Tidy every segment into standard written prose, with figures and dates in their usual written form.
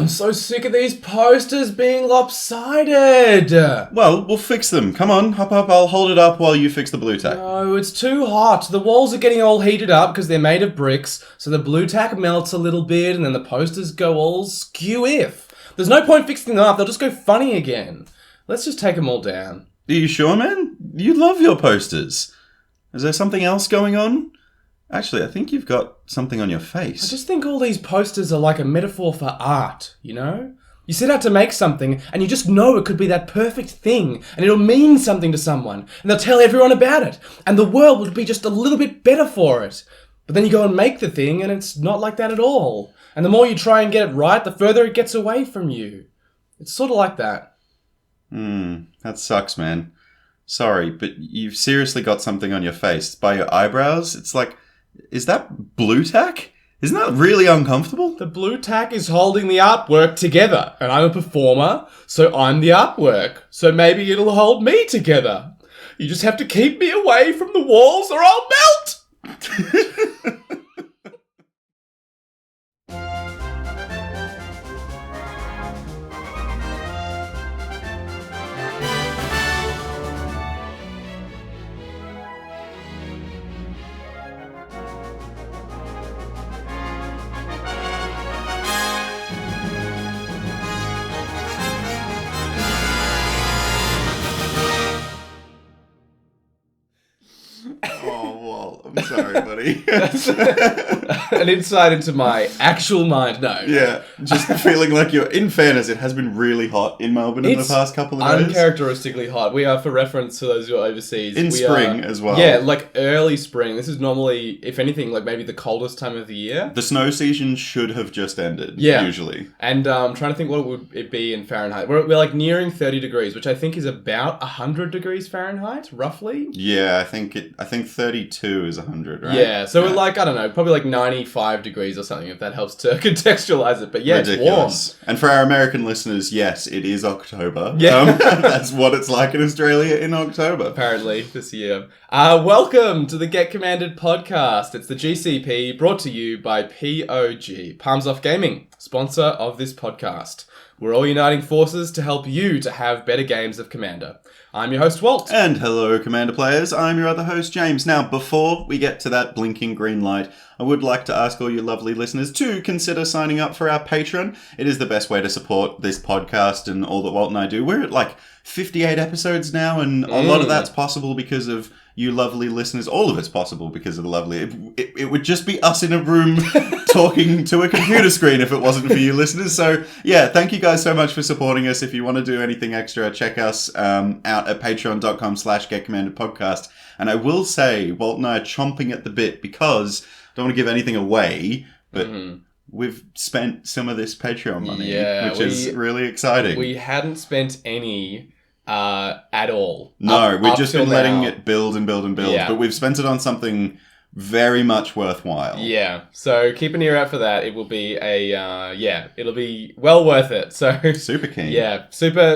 I'm so sick of these posters being lopsided. Well, we'll fix them. Come on, hop up. I'll hold it up while you fix the blue tack. No, it's too hot. The walls are getting all heated up because they're made of bricks, so the blue tack melts a little bit and then the posters go all skew-if. There's no point fixing them up. They'll just go funny again. Let's just take them all down. Are you sure, man? You love your posters. Is there something else going on? Actually, I think you've got something on your face. I just think all these posters are like a metaphor for art, you know? You set out to make something, and you just know it could be that perfect thing, and it'll mean something to someone, and they'll tell everyone about it, and the world would be just a little bit better for it. But then you go and make the thing, and it's not like that at all. And the more you try and get it right, the further it gets away from you. It's sort of like that. That sucks, man. Sorry, but you've seriously got something on your face. By your eyebrows, it's like... Is that blue tack? Isn't that really uncomfortable? The blue tack is holding the artwork together, and I'm a performer, so I'm the artwork. So maybe it'll hold me together. You just have to keep me away from the walls or I'll melt! Oh, well, I'm sorry, buddy. An insight into my actual mind, no. Yeah, just feeling like you're... In fairness, it has been really hot in Melbourne in the past couple of days. Uncharacteristically hot. We are, for reference to those who are overseas... In spring as well. Yeah, like early spring. This is normally, if anything, like maybe the coldest time of the year. The snow season should have just ended, usually. And I'm trying to think what would it be in Fahrenheit. We're like nearing 30 degrees, which I think is about 100 degrees Fahrenheit, roughly. Yeah, I think 32 is 100, right? Yeah, so we're like, I don't know, probably like 95 degrees or something, if that helps to contextualize it. But yeah, ridiculous. It's warm. And for our American listeners, yes, it is October. Yeah. That's what it's like in Australia in October. Apparently, this year. Welcome to the Get Commanded podcast. It's the GCP, brought to you by POG, Palms Off Gaming, sponsor of this podcast. We're all uniting forces to help you to have better games of Commander. I'm your host, Walt. And hello, Commander players. I'm your other host, James. Now, before we get to that blinking green light, I would like to ask all you lovely listeners to consider signing up for our Patreon. It is the best way to support this podcast and all that Walt and I do. We're at like 58 episodes now, and a lot of that's possible because of you lovely listeners. All of it's possible because of the lovely... It would just be us in a room talking to a computer screen if it wasn't for you listeners. So, yeah, thank you guys so much for supporting us. If you want to do anything extra, check us out at patreon.com/getcommandedpodcast. And I will say, Walt and I are chomping at the bit because I don't want to give anything away, but... We've spent some of this Patreon money, which is really exciting. We hadn't spent any at all. No, we've just been letting it build and build and build, but we've spent it on something very much worthwhile. Yeah, so keep an ear out for that. It will be it'll be well worth it. So super keen. Yeah,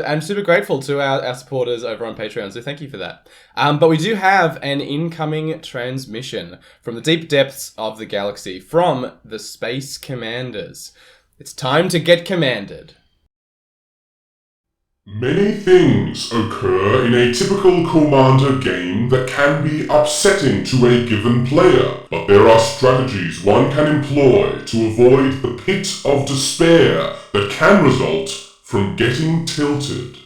I'm super grateful to our supporters over on Patreon, so thank you for that. But we do have an incoming transmission from the deep depths of the galaxy, from the Space Commanders. It's time to get commanded. Many things occur in a typical Commander game that can be upsetting to a given player, but there are strategies one can employ to avoid the pit of despair that can result from getting tilted.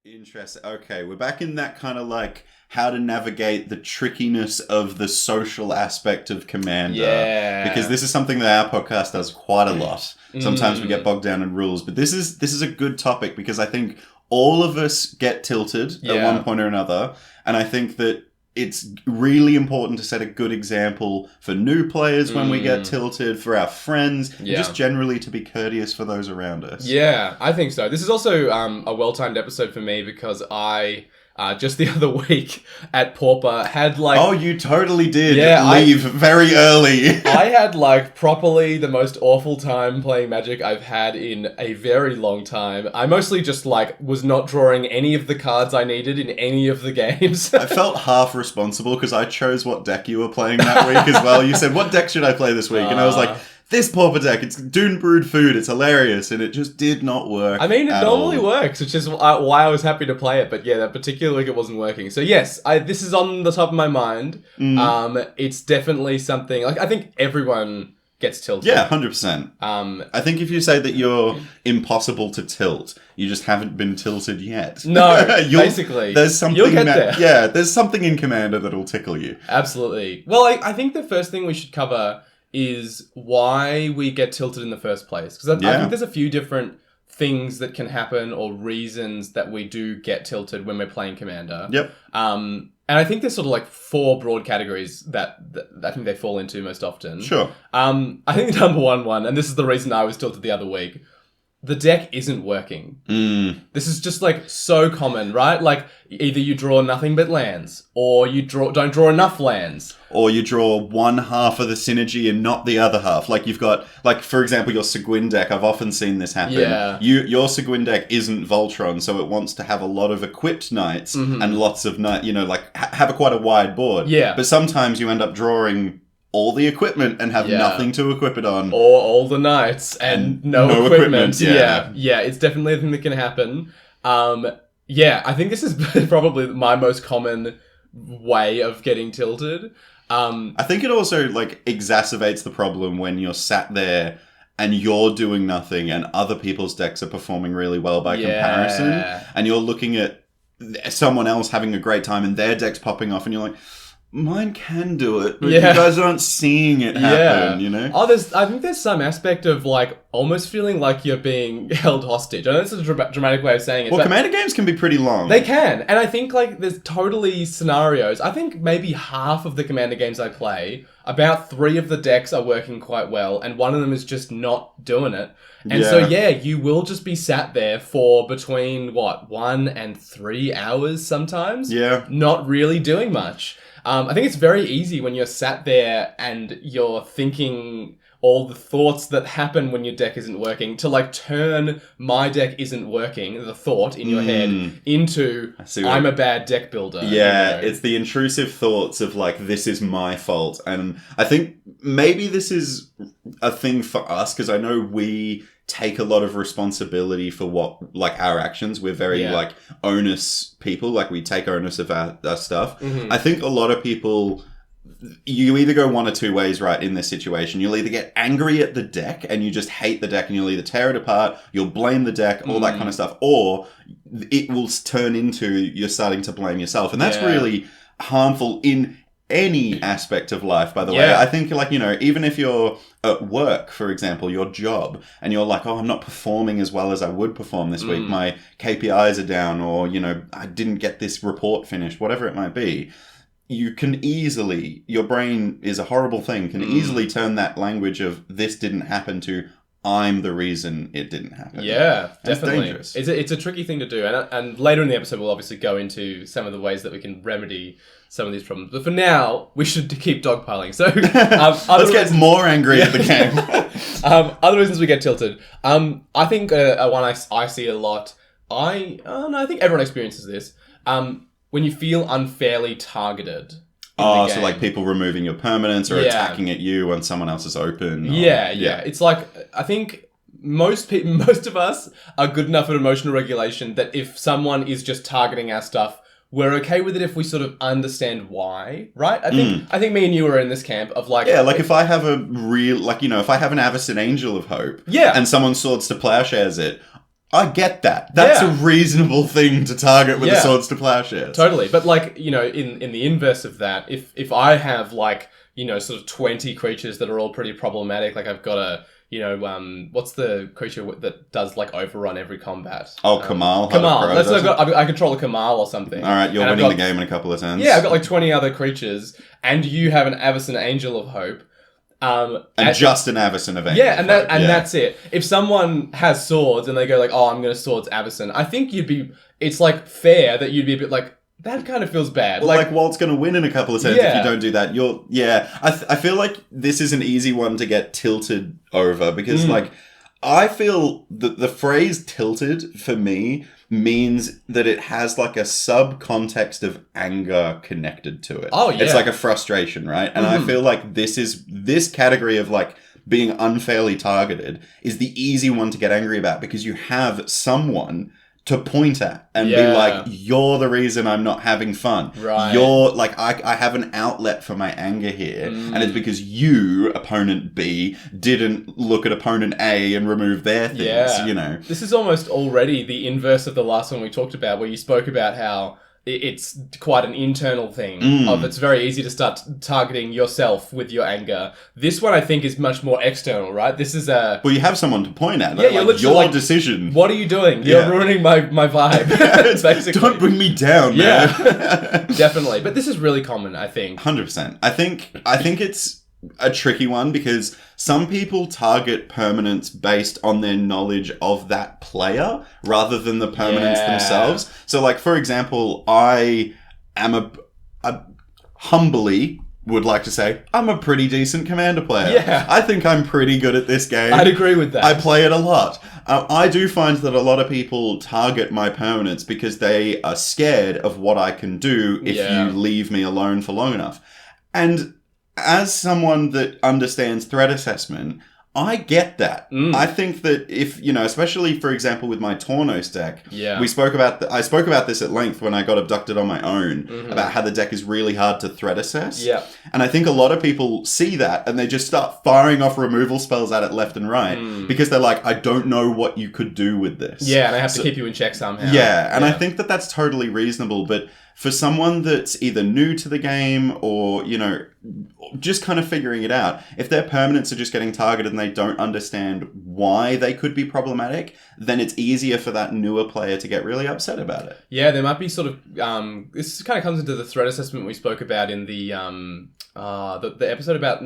Interesting. Okay, we're back in that kind of like how to navigate the trickiness of the social aspect of Commander. Yeah. Because this is something that our podcast does quite a lot. Sometimes we get bogged down in rules, but this is a good topic because I think all of us get tilted at one point or another, and I think that it's really important to set a good example for new players when we get tilted, for our friends, and just generally to be courteous for those around us. Yeah, I think so. This is also a well-timed episode for me because I... just the other week at Pauper had like... Oh, you totally did leave very early. I had like properly the most awful time playing Magic I've had in a very long time. I mostly just like was not drawing any of the cards I needed in any of the games. I felt half responsible because I chose what deck you were playing that week as well. You said, what deck should I play this week? And I was like... this pauper deck, it's Dune brewed food, it's hilarious, and it just did not work. I mean, it at normally all. works, which is why I was happy to play it. But yeah, that particular week it wasn't working. So yes, this is on the top of my mind. It's definitely something, like, I think everyone gets tilted. Yeah, 100%. I think if you say that you're impossible to tilt, you just haven't been tilted yet. No, basically. There's something You'll get there. Yeah, there's something in Commander that'll tickle you. Absolutely. Well, I think the first thing we should cover is why we get tilted in the first place. Because I think there's a few different things that can happen or reasons that we do get tilted when we're playing Commander. Yep. And I think there's sort of like 4 broad categories that I think they fall into most often. Sure. I think the number one, and this is the reason I was tilted the other week, the deck isn't working. This is just like so common, right? Like either you draw nothing but lands, or you don't draw enough lands. Or you draw one half of the synergy and not the other half. Like you've got, like, for example, your Seguin deck. I've often seen this happen. Yeah. Your Seguin deck isn't Voltron, so it wants to have a lot of equipped knights and lots of have quite a wide board. Yeah. But sometimes you end up drawing all the equipment and have nothing to equip it on. Or all the knights and no equipment. Yeah. Yeah, it's definitely a thing that can happen. I think this is probably my most common way of getting tilted. I think it also, like, exacerbates the problem when you're sat there and you're doing nothing and other people's decks are performing really well by comparison, and you're looking at someone else having a great time and their deck's popping off and you're like, mine can do it, but you guys aren't seeing it happen, you know? I think there's some aspect of, like, almost feeling like you're being held hostage. I know it's a dramatic way of saying it. Well, Commander games can be pretty long. They can. And I think, like, there's totally scenarios. I think maybe half of the Commander games I play, about 3 of the decks are working quite well, and one of them is just not doing it. And so, you will just be sat there for between, 1 and 3 hours sometimes? Yeah. Not really doing much. I think it's very easy when you're sat there and you're thinking all the thoughts that happen when your deck isn't working to, like, turn my deck isn't working, the thought in your head, into I'm a bad deck builder. Yeah, you know? It's the intrusive thoughts of, like, this is my fault. And I think maybe this is a thing for us, because I know we take a lot of responsibility for our actions. We're very, like, onus people. Like, we take onus of our stuff. I think a lot of people, you either go one or two ways, right, in this situation. You'll either get angry at the deck and you just hate the deck and you'll either tear it apart, you'll blame the deck, all that kind of stuff, or it will turn into you're starting to blame yourself. And that's really harmful in any aspect of life, by the way. I think, like, you know, even if you're at work, for example, your job, and you're like, oh, I'm not performing as well as I would perform this week. My KPIs are down, or, you know, I didn't get this report finished, whatever it might be. You can easily, your brain is a horrible thing, can easily turn that language of this didn't happen to I'm the reason it didn't happen. Yeah, That's definitely. dangerous. It's a tricky thing to do. And later in the episode, we'll obviously go into some of the ways that we can remedy some of these problems. But for now, we should keep dogpiling. So let's get more angry at the game. Other reasons we get tilted. I think one I see a lot. I think everyone experiences this. When you feel unfairly targeted. Oh, so like people removing your permanents or attacking at you when someone else is open. Or, yeah. It's like, I think most of us are good enough at emotional regulation that if someone is just targeting our stuff, we're okay with it if we sort of understand why, right? I think me and you are in this camp of like... Yeah, like if I have a real, like, you know, if I have an Avacyn Angel of Hope and someone Swords to Plowshares it, I get that. That's a reasonable thing to target with the Swords to Plowshares. Totally. But like, you know, in the inverse of that, if I have like, you know, sort of 20 creatures that are all pretty problematic, like I've got a, you know, what's the creature that does like overrun every combat? Oh, Kamal. I control a Kamal or something. All right, you're winning the game in a couple of turns. Yeah, I've got like 20 other creatures, and you have an Avacyn Angel of Hope. Just an Avacyn event. Yeah, and that's it. If someone has swords and they go like, "Oh, I'm going to swords Avacyn," I think it's like fair that you'd be a bit like, that kind of feels bad. Well, like Walt's going to win in a couple of turns if you don't do that. I feel like this is an easy one to get tilted over because like I feel that the phrase tilted for me means that it has like a sub-context of anger connected to it. Oh, yeah. It's like a frustration, right? And I feel like this category of like being unfairly targeted is the easy one to get angry about because you have someone to point at and be like, you're the reason I'm not having fun. Right. You're like, I have an outlet for my anger here. And it's because you, opponent B, didn't look at opponent A and remove their things, you know. This is almost already the inverse of the last one we talked about, where you spoke about how it's quite an internal thing of it's very easy to start targeting yourself with your anger. This one I think is much more external, right? This is a... Well, you have someone to point at. Yeah, you're literally your like, decision. What are you doing? You're ruining my vibe. Basically. Don't bring me down, man. Definitely. But this is really common, I think. 100%. I think it's a tricky one because some people target permanents based on their knowledge of that player rather than the permanents themselves. So, like, for example, I am a humbly would like to say, I'm a pretty decent commander player. Yeah. I think I'm pretty good at this game. I'd agree with that. I play it a lot. I do find that a lot of people target my permanents because they are scared of what I can do if you leave me alone for long enough. And as someone that understands threat assessment, I get that. I think that if, you know, especially, for example, with my Tornos deck, I spoke about this at length when I got abducted on my own, about how the deck is really hard to threat assess. Yeah. And I think a lot of people see that and they just start firing off removal spells at it left and right because they're like, I don't know what you could do with this. Yeah, and I have to keep you in check somehow. Yeah, and I think that that's totally reasonable, but for someone that's either new to the game or, you know, just kind of figuring it out, if their permanents are just getting targeted and they don't understand why they could be problematic, then it's easier for that newer player to get really upset about it. Yeah, there might be sort of... this kind of comes into the threat assessment we spoke about in the episode about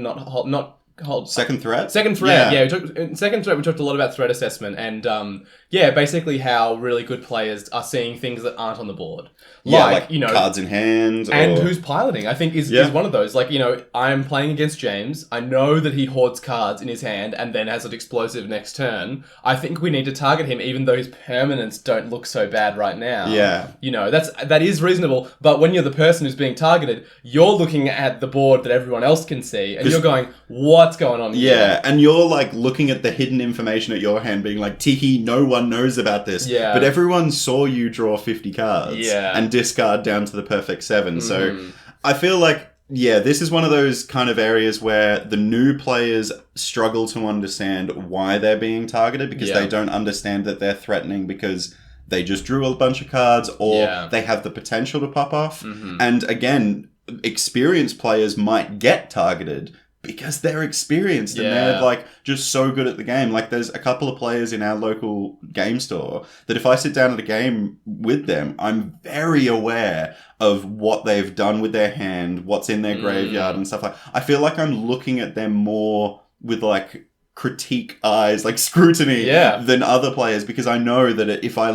Second threat? Second threat, in Second threat, we talked a lot about threat assessment and, basically how really good players are seeing things that aren't on the board. Like, you know... cards in hand. And who's piloting, I think, is one of those. Like, you know, I'm playing against James. I know that he hoards cards in his hand and then has an explosive next turn. I think we need to target him even though his permanents don't look so bad right now. Yeah. You know, that is reasonable. But when you're the person who's being targeted, you're looking at the board that everyone else can see and you're going, what's going on here? Yeah, and you're like looking at the hidden information at your hand being like, Tiki, no one knows about this. Yeah. But everyone saw you draw 50 cards. Yeah. And discard down to the perfect 7. So I feel like, this is one of those kind of areas where the new players struggle to understand why they're being targeted because they don't understand that they're threatening because they just drew a bunch of cards or they have the potential to pop off. And again, experienced players might get targeted because they're experienced and they're like just so good at the game. Like there's a couple of players in our local game store that if I sit down at a game with them, I'm very aware of what they've done with their hand, what's in their graveyard and stuff like. I feel like I'm looking at them more with like critique eyes, like scrutiny than other players because I know that if I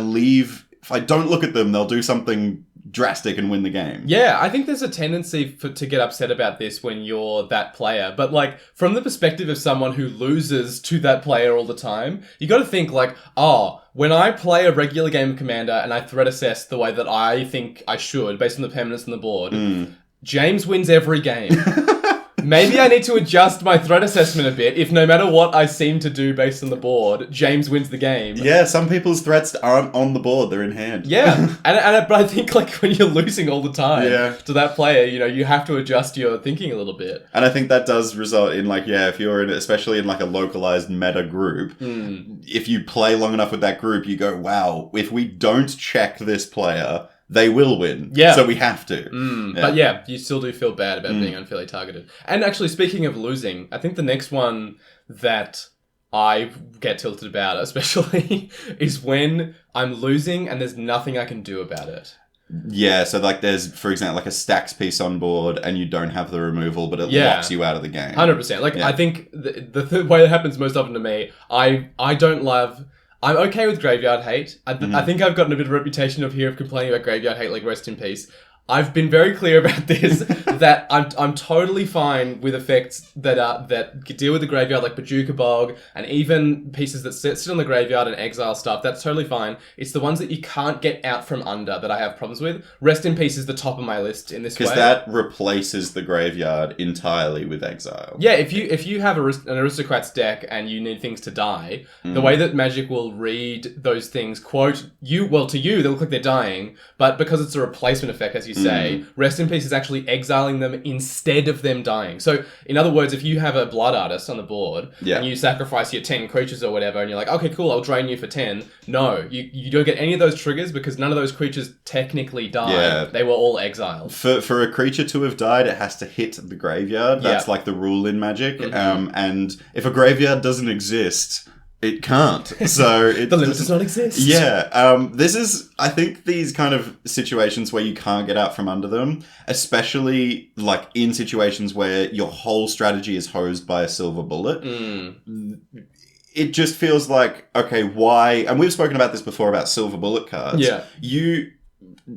don't look at them, they'll do something drastic and win the game. Yeah, I think there's a tendency to get upset about this when you're that player. But like from the perspective of someone who loses to that player all the time, you got to think like, when I play a regular game of Commander and I threat assess the way that I think I should based on the permanents on the board, James wins every game. Maybe I need to adjust my threat assessment a bit if no matter what I seem to do based on the board, James wins the game. Yeah, some people's threats aren't on the board, they're in hand. Yeah, but I think like when you're losing all the time to that player, you know, you have to adjust your thinking a little bit. And I think that does result in like, if you're especially in like a localized meta group, if you play long enough with that group, you go, wow, if we don't check this player, they will win. Yeah. So we have to. But you still do feel bad about being unfairly targeted. And actually, speaking of losing, I think the next one that I get tilted about, especially, is when I'm losing and there's nothing I can do about it. Yeah, so like there's, for example, like a stacks piece on board and you don't have the removal, but it locks you out of the game. 100%. Like, I think the way it happens most often to me, I don't love... I'm okay with graveyard hate. I think I've gotten a bit of a reputation of complaining about graveyard hate, like rest in peace. I've been very clear about this, that I'm totally fine with effects that deal with the graveyard, like Bajuka Bog, and even pieces that sit on the graveyard and exile stuff. That's totally fine. It's the ones that you can't get out from under that I have problems with. Rest in Peace is the top of my list in this way. Because that replaces the graveyard entirely with exile. Yeah, if you have an Aristocrats deck and you need things to die, the way that Magic will read those things, quote, to you, they look like they're dying, but because it's a replacement effect, as you say, Rest in Peace is actually exiling them instead of them dying. So, in other words, if you have a Blood Artist on the board, and you sacrifice your 10 creatures or whatever, and you're like, okay, cool, I'll drain you for 10. No, you don't get any of those triggers because none of those creatures technically died. Yeah. They were all exiled. For a creature to have died, it has to hit the graveyard. That's like the rule in Magic. And if a graveyard doesn't exist, it can't. So the limit does not exist. Yeah. This is, I think, these kind of situations where you can't get out from under them, especially like in situations where your whole strategy is hosed by a silver bullet. It just feels like, okay, why? And we've spoken about this before about silver bullet cards. Yeah. You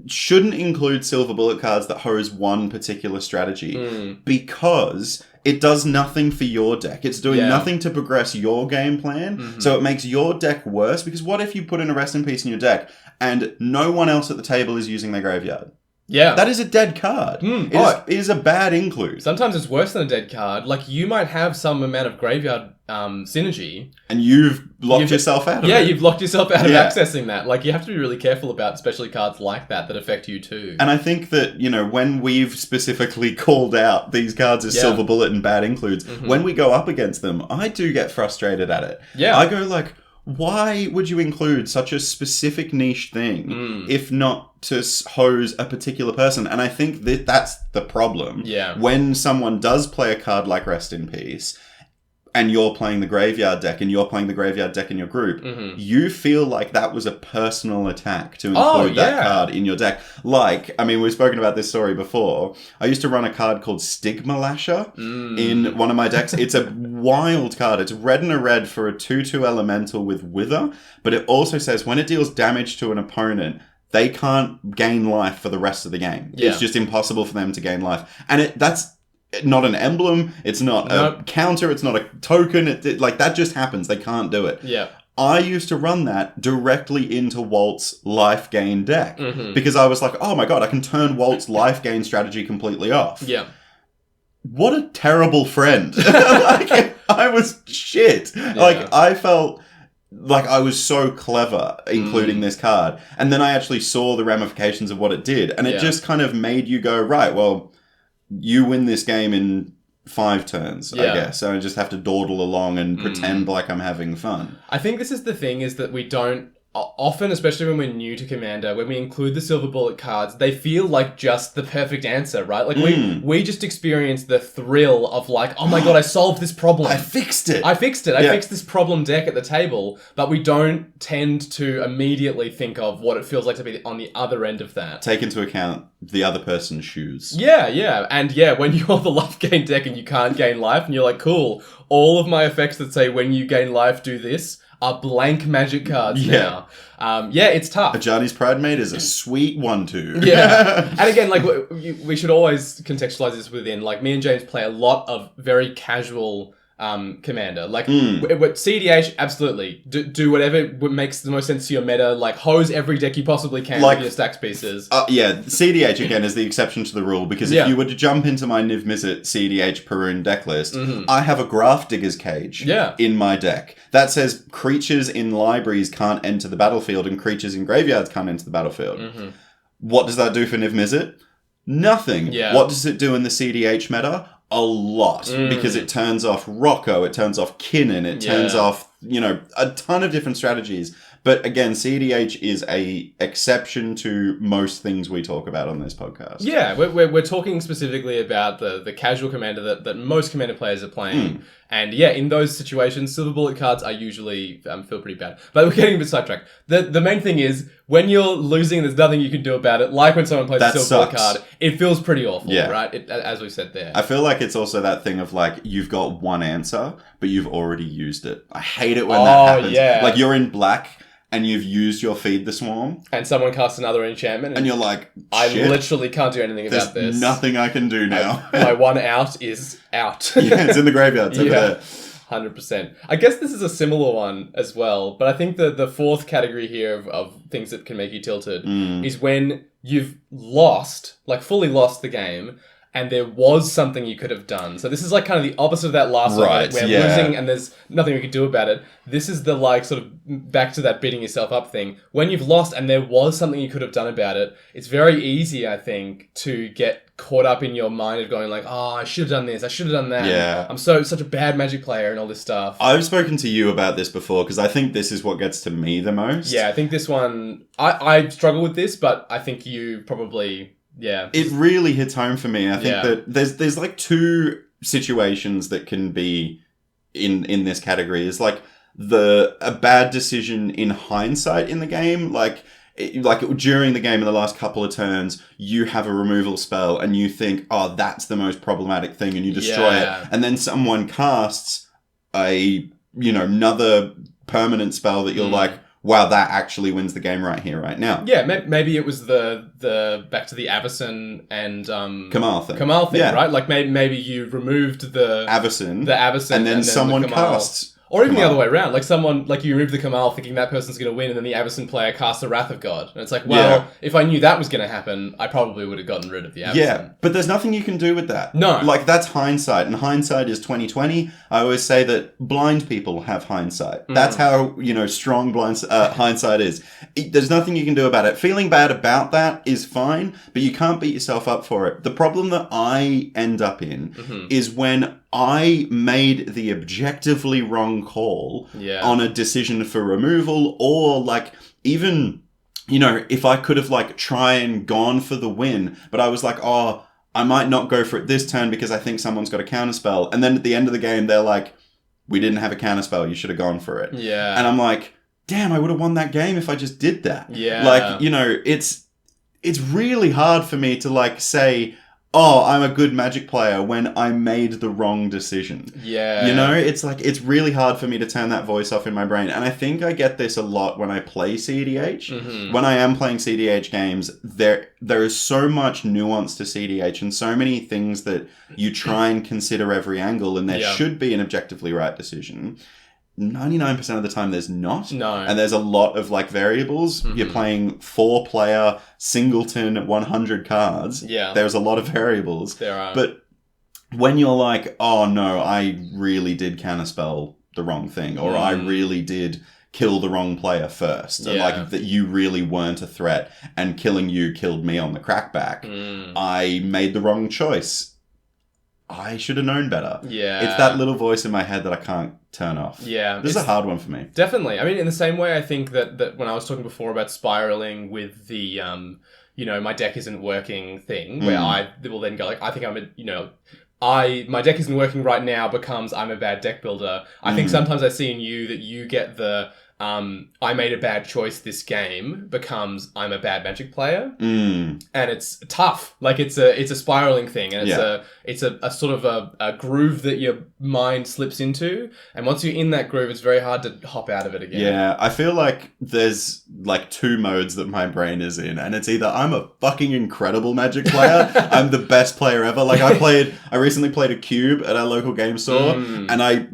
shouldn't include silver bullet cards that hose one particular strategy because it does nothing for your deck. It's doing nothing to progress your game plan. So it makes your deck worse, because what if you put in a Rest in Peace in your deck and no one else at the table is using their graveyard? Yeah. That is a dead card. It is a bad include. Sometimes it's worse than a dead card. Like, you might have some amount of graveyard synergy. And you've locked yourself out of it. Yeah, you've locked yourself out of accessing that. Like, you have to be really careful about especially cards like that affect you too. And I think that, when we've specifically called out these cards as silver bullet and bad includes, when we go up against them, I do get frustrated at it. Yeah. I go like, why would you include such a specific niche thing if not to hose a particular person? And I think that that's the problem. Yeah. When someone does play a card like Rest in Peace, and you're playing the graveyard deck, and you're playing the graveyard deck in your group, you feel like that was a personal attack to include that card in your deck. Like, I mean, we've spoken about this story before. I used to run a card called Stigma Lasher in one of my decks. It's a wild card. It's red and a red for a 2/2 elemental with Wither, but it also says when it deals damage to an opponent, they can't gain life for the rest of the game. Yeah. It's just impossible for them to gain life. And that's not an emblem, it's not a counter, it's not a token, like that just happens. They can't do it. Yeah. I used to run that directly into Walt's life gain deck because I was like, oh my god, I can turn Walt's life gain strategy completely off. Yeah. What a terrible friend. Like, I was shit. Yeah. Like, I felt like I was so clever including this card. And then I actually saw the ramifications of what it did. And it just kind of made you go, right, well, you win this game in 5 turns, I guess. So I just have to dawdle along and pretend like I'm having fun. I think this is the thing, is that we don't often, especially when we're new to Commander, when we include the silver bullet cards, they feel like just the perfect answer, right? Like we just experience the thrill of like, oh my god, I solved this problem. I fixed it. I fixed this problem deck at the table, but we don't tend to immediately think of what it feels like to be on the other end of that. Take into account the other person's shoes. Yeah. And when you're the life gain deck and you can't gain life, and you're like, cool, all of my effects that say when you gain life, do this, are blank Magic cards now. It's tough. Ajani's Pridemate is a sweet 1/2. Yeah. And again, like, we should always contextualize this within, like, me and James play a lot of very casual Commander. Like, CDH, absolutely. Do whatever makes the most sense to your meta. Like, hose every deck you possibly can with your stacks pieces. CDH, again, is the exception to the rule, because if you were to jump into my Niv Mizzet CDH Perun deck list, I have a Graph Digger's Cage in my deck. That says creatures in libraries can't enter the battlefield and creatures in graveyards can't enter the battlefield. What does that do for Niv Mizzet? Nothing. Yeah. What does it do in the CDH meta? A lot, because it turns off Rocco, it turns off Kinnan, it turns off, a ton of different strategies. But again, CDH is a exception to most things we talk about on this podcast. Yeah, we're talking specifically about the casual Commander that most Commander players are playing. And in those situations, silver bullet cards are usually feel pretty bad. But we're getting a bit sidetracked. The main thing is, when you're losing, there's nothing you can do about it. Like when someone plays a silver bullet card, it feels pretty awful, right? As we said there. I feel like it's also that thing of like, you've got one answer, but you've already used it. I hate it when that happens. Yeah. Like, you're in black, and you've used your Feed the Swarm. And someone casts another enchantment. And you're like, shit, I literally can't do anything about this. There's nothing I can do now. My one out is out. Yeah, it's in the graveyard. It's over there. 100%. I guess this is a similar one as well, but I think the fourth category here of things that can make you tilted is when you've lost, like fully lost the game, and there was something you could have done. So this is like kind of the opposite of that last one, where losing and there's nothing we could do about it. This is the like sort of back to that beating yourself up thing. When you've lost and there was something you could have done about it, it's very easy, I think, to get caught up in your mind of going like, oh, I should have done this, I should have done that. Yeah. I'm such a bad Magic player and all this stuff. I've spoken to you about this before because I think this is what gets to me the most. Yeah, I think this one, I struggle with this, but I think you probably... Yeah. It really hits home for me. I think that there's like two situations that can be in this category. Is like a bad decision in hindsight in the game, like during the game in the last couple of turns, you have a removal spell and you think, oh, that's the most problematic thing, and you destroy it. And then someone casts another permanent spell that you're like, wow, that actually wins the game right here, right now. Yeah, maybe it was the back to the Avacyn and Kamal thing, right? Like maybe you removed the Avacyn, and then someone casts. Or even the other way around, like someone, like you remove the Kamal thinking that person's going to win, and then the Avacyn player casts the Wrath of God. And it's like, well, if I knew that was going to happen, I probably would have gotten rid of the Avacyn. Yeah, but there's nothing you can do with that. No. Like, that's hindsight, and hindsight is 20/20. I always say that blind people have hindsight. That's how, strong hindsight is. There's nothing you can do about it. Feeling bad about that is fine, but you can't beat yourself up for it. The problem that I end up in is when I made the objectively wrong call on a decision for removal, or like even, if I could have like try and gone for the win, but I was like, oh, I might not go for it this turn because I think someone's got a counterspell. And then at the end of the game, they're like, we didn't have a counterspell. You should have gone for it. Yeah. And I'm like, damn, I would have won that game if I just did that. Yeah. Like, it's really hard for me to like say, oh, I'm a good Magic player when I made the wrong decision. Yeah. It's like, it's really hard for me to turn that voice off in my brain. And I think I get this a lot when I play CDH. When I am playing CDH games, there is so much nuance to CDH and so many things that you try and consider every angle, and there should be an objectively right decision. 99% of the time there's not. No. And there's a lot of like variables. You're playing 4-player singleton 100 cards. Yeah. There's a lot of variables. There are. But when you're like, oh no, I really did counterspell the wrong thing, or I really did kill the wrong player first, or like that you really weren't a threat and killing you killed me on the crackback. I made the wrong choice. I should have known better. Yeah. It's that little voice in my head that I can't turn off. Yeah. This is a hard one for me. Definitely. I mean, in the same way, I think that when I was talking before about spiraling with the, my deck isn't working thing, where I will then go like, I think my deck isn't working right now becomes I'm a bad deck builder. I think sometimes I see in you that you get the, I made a bad choice this game becomes I'm a bad Magic player, and it's tough. Like it's a spiraling thing, and it's a sort of a groove that your mind slips into, and once you're in that groove, it's very hard to hop out of it again. Yeah, I feel like there's like two modes that my brain is in, and it's either I'm a fucking incredible Magic player, I'm the best player ever. Like I recently played a cube at our local game store, and I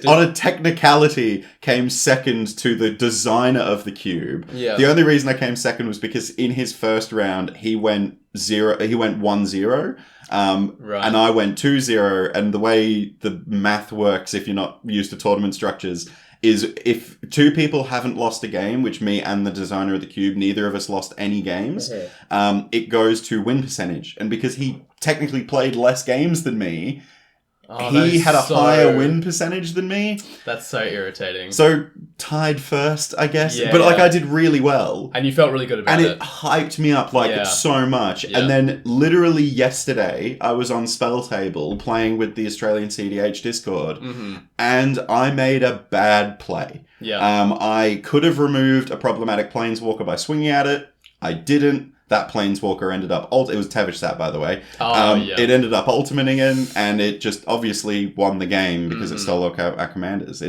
on a technicality came second to the designer of the cube. Yeah. The only reason I came second was because in his first round he went 1-0. And I went 2-0, and the way the math works, if you're not used to tournament structures, is if two people haven't lost a game, which me and the designer of the cube, neither of us lost any games, it goes to win percentage. And because he technically played less games than me, he had a higher win percentage than me. That's so irritating. So tied first, I guess. Yeah, but like I did really well. And you felt really good about it. And it hyped me up so much. Yeah. And then literally yesterday, I was on Spell Table playing with the Australian CDH Discord. And I made a bad play. Yeah. I could have removed a problematic Planeswalker by swinging at it. I didn't. That Planeswalker ended up... it was Tevish Sat, by the way. It ended up ultimating in, and it just obviously won the game because it stole our commanders.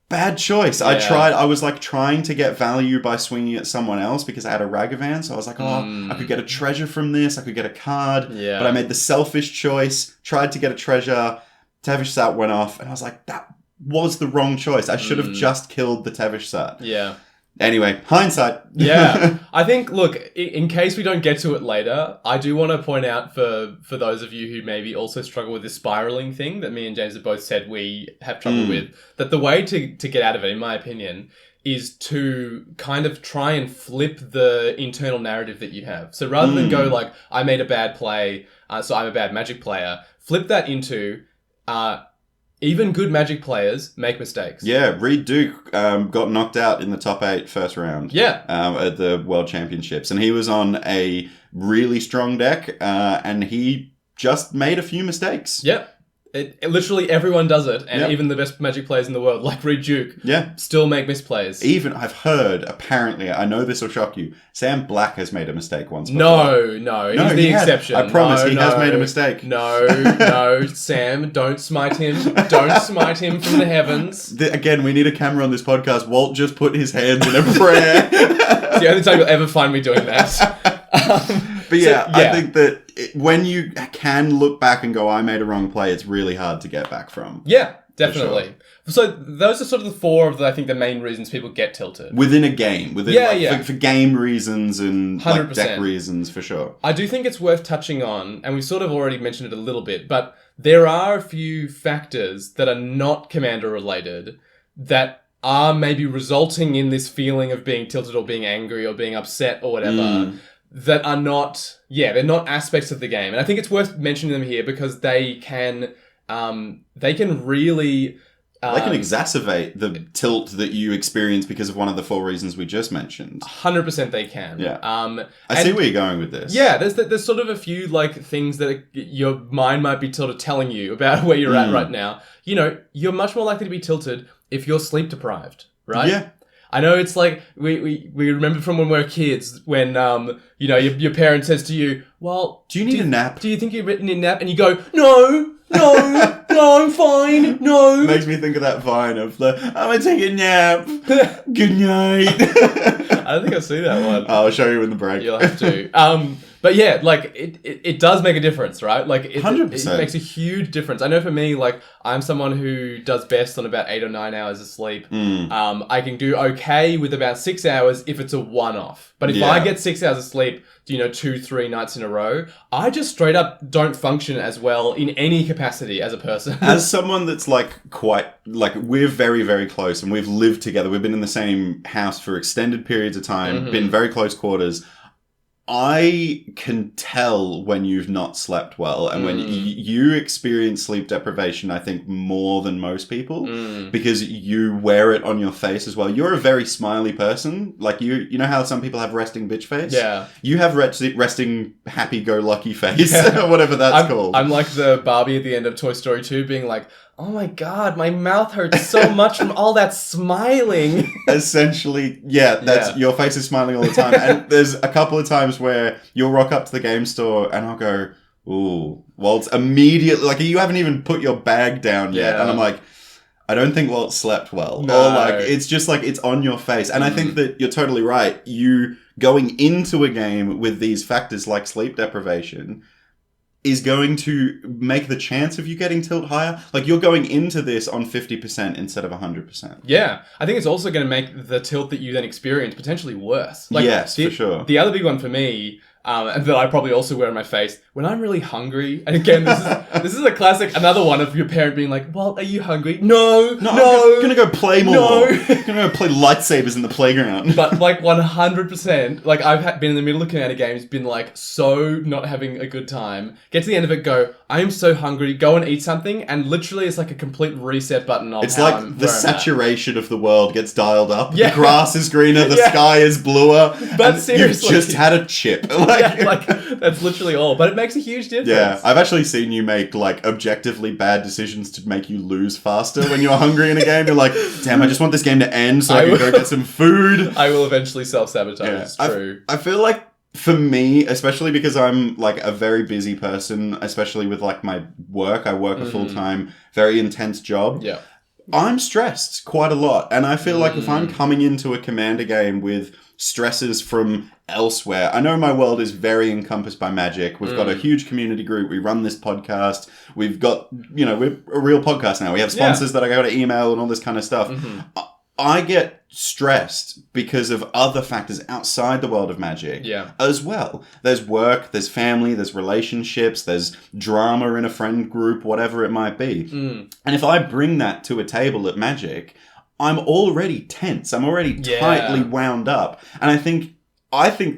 bad choice. I was like trying to get value by swinging at someone else because I had a Ragavan. So I was like, I could get a treasure from this. I could get a card. Yeah. But I made the selfish choice, tried to get a treasure. Tavish Sat went off. And I was like, that was the wrong choice. I should have just killed the Tavish Sat. Yeah. Anyway, hindsight. Yeah. I think, look, in case we don't get to it later, I do want to point out for those of you who maybe also struggle with this spiraling thing that me and James have both said we have trouble with, that the way to get out of it, in my opinion, is to kind of try and flip the internal narrative that you have. So rather than go like, I made a bad play, so I'm a bad Magic player, flip that into... even good Magic players make mistakes. Yeah, Reed Duke got knocked out in the top 8 first round. Yeah. At the World Championships. And he was on a really strong deck, and he just made a few mistakes. Yep. It literally everyone does it, and even the best Magic players in the world, like Reed Duke, still make misplays. Even, I've heard, apparently, I know this will shock you, Sam Black has made a mistake once before. No, he's the exception. I promise, he has made a mistake. No, Sam, don't smite him. Don't smite him from the heavens. Again, we need a camera on this podcast. Walt just put his hands in a prayer. It's the only time you'll ever find me doing that. But yeah, I think that when you can look back and go, I made a wrong play, it's really hard to get back from. Yeah, definitely. So those are sort of the 4 of I think the main reasons people get tilted. Within a game. For game reasons and like, deck reasons, for sure. I do think it's worth touching on, and we've sort of already mentioned it a little bit, but there are a few factors that are not Commander related that are maybe resulting in this feeling of being tilted or being angry or being upset or whatever. That are not, they're not aspects of the game. And I think it's worth mentioning them here because they can really... they can exacerbate the tilt that you experience because of one of the 4 reasons we just mentioned. 100% they can. Yeah. I see where you're going with this. Yeah, there's sort of a few like things that your mind might be sort of telling you about where you're at right now. You know, you're much more likely to be tilted if you're sleep deprived, right? Yeah. I know it's like, we remember from when we were kids, when, your parent says to you, well... Do you need a nap? Do you think you need a nap? And you go, no, I'm fine, no. Makes me think of that vine of I'm gonna take a nap. Good night. I don't think I've seen that one. I'll show you in the break. You'll have to. But yeah, like, it does make a difference, right? Like, 100%. It makes a huge difference. I know for me, like, I'm someone who does best on about 8 or 9 hours of sleep. I can do okay with about 6 hours if it's a one-off. But if I get 6 hours of sleep, 2-3 nights in a row, I just straight up don't function as well in any capacity as a person. As someone that's we're very, very close and we've lived together. We've been in the same house for extended periods of time, been very close quarters. I can tell when you've not slept well and when you experience sleep deprivation, I think, more than most people because you wear it on your face as well. You're a very smiley person. Like, you know how some people have resting bitch face? Yeah. You have resting happy-go-lucky face, or whatever that's called. I'm like the Barbie at the end of Toy Story 2 being like, oh my god, my mouth hurts so much from all that smiling. Essentially, that's your face is smiling all the time. And there's a couple of times where you'll rock up to the game store and I'll go, ooh, Walt's immediately, like, you haven't even put your bag down yet. And I'm like, I don't think Walt slept well. No. Or like, it's just like, it's on your face. And I think that you're totally right. You going into a game with these factors like sleep deprivation is going to make the chance of you getting tilt higher. Like, you're going into this on 50% instead of 100%. Yeah. I think it's also going to make the tilt that you then experience potentially worse. Like, yes, for sure. The other big one for me, and that I probably also wear on my face, when I'm really hungry, and again, this is a classic, another one of your parent being like, well, are you hungry? No. I'm gonna go play more. No. I'm gonna go play lightsabers in the playground. But like 100%, like I've been in the middle of Commander games, been like so not having a good time, get to the end of it, go, I am so hungry, go and eat something, and literally it's like a complete reset button on it's how like the saturation of the world gets dialed up. Yeah. The grass is greener, the sky is bluer. But seriously, you've just had a chip. Like that's literally all. But it makes a huge difference. Yeah, I've actually seen you make like objectively bad decisions to make you lose faster when you're hungry in a game. You're like, damn, I just want this game to end so I can go get some food. I will eventually self-sabotage. Yeah. It's true. I feel like for me, especially because I'm like a very busy person, especially with like my work, I work a full-time, very intense job. Yeah. I'm stressed quite a lot. And I feel like if I'm coming into a Commander game with stresses from elsewhere, I know my world is very encompassed by magic. We've got a huge community group. We run this podcast. We've got, we're a real podcast now. We have sponsors that I go to email and all this kind of stuff. I get stressed because of other factors outside the world of magic as well. There's work, there's family, there's relationships, there's drama in a friend group, whatever it might be. And if I bring that to a table at magic, I'm already tense. I'm already tightly wound up. And I think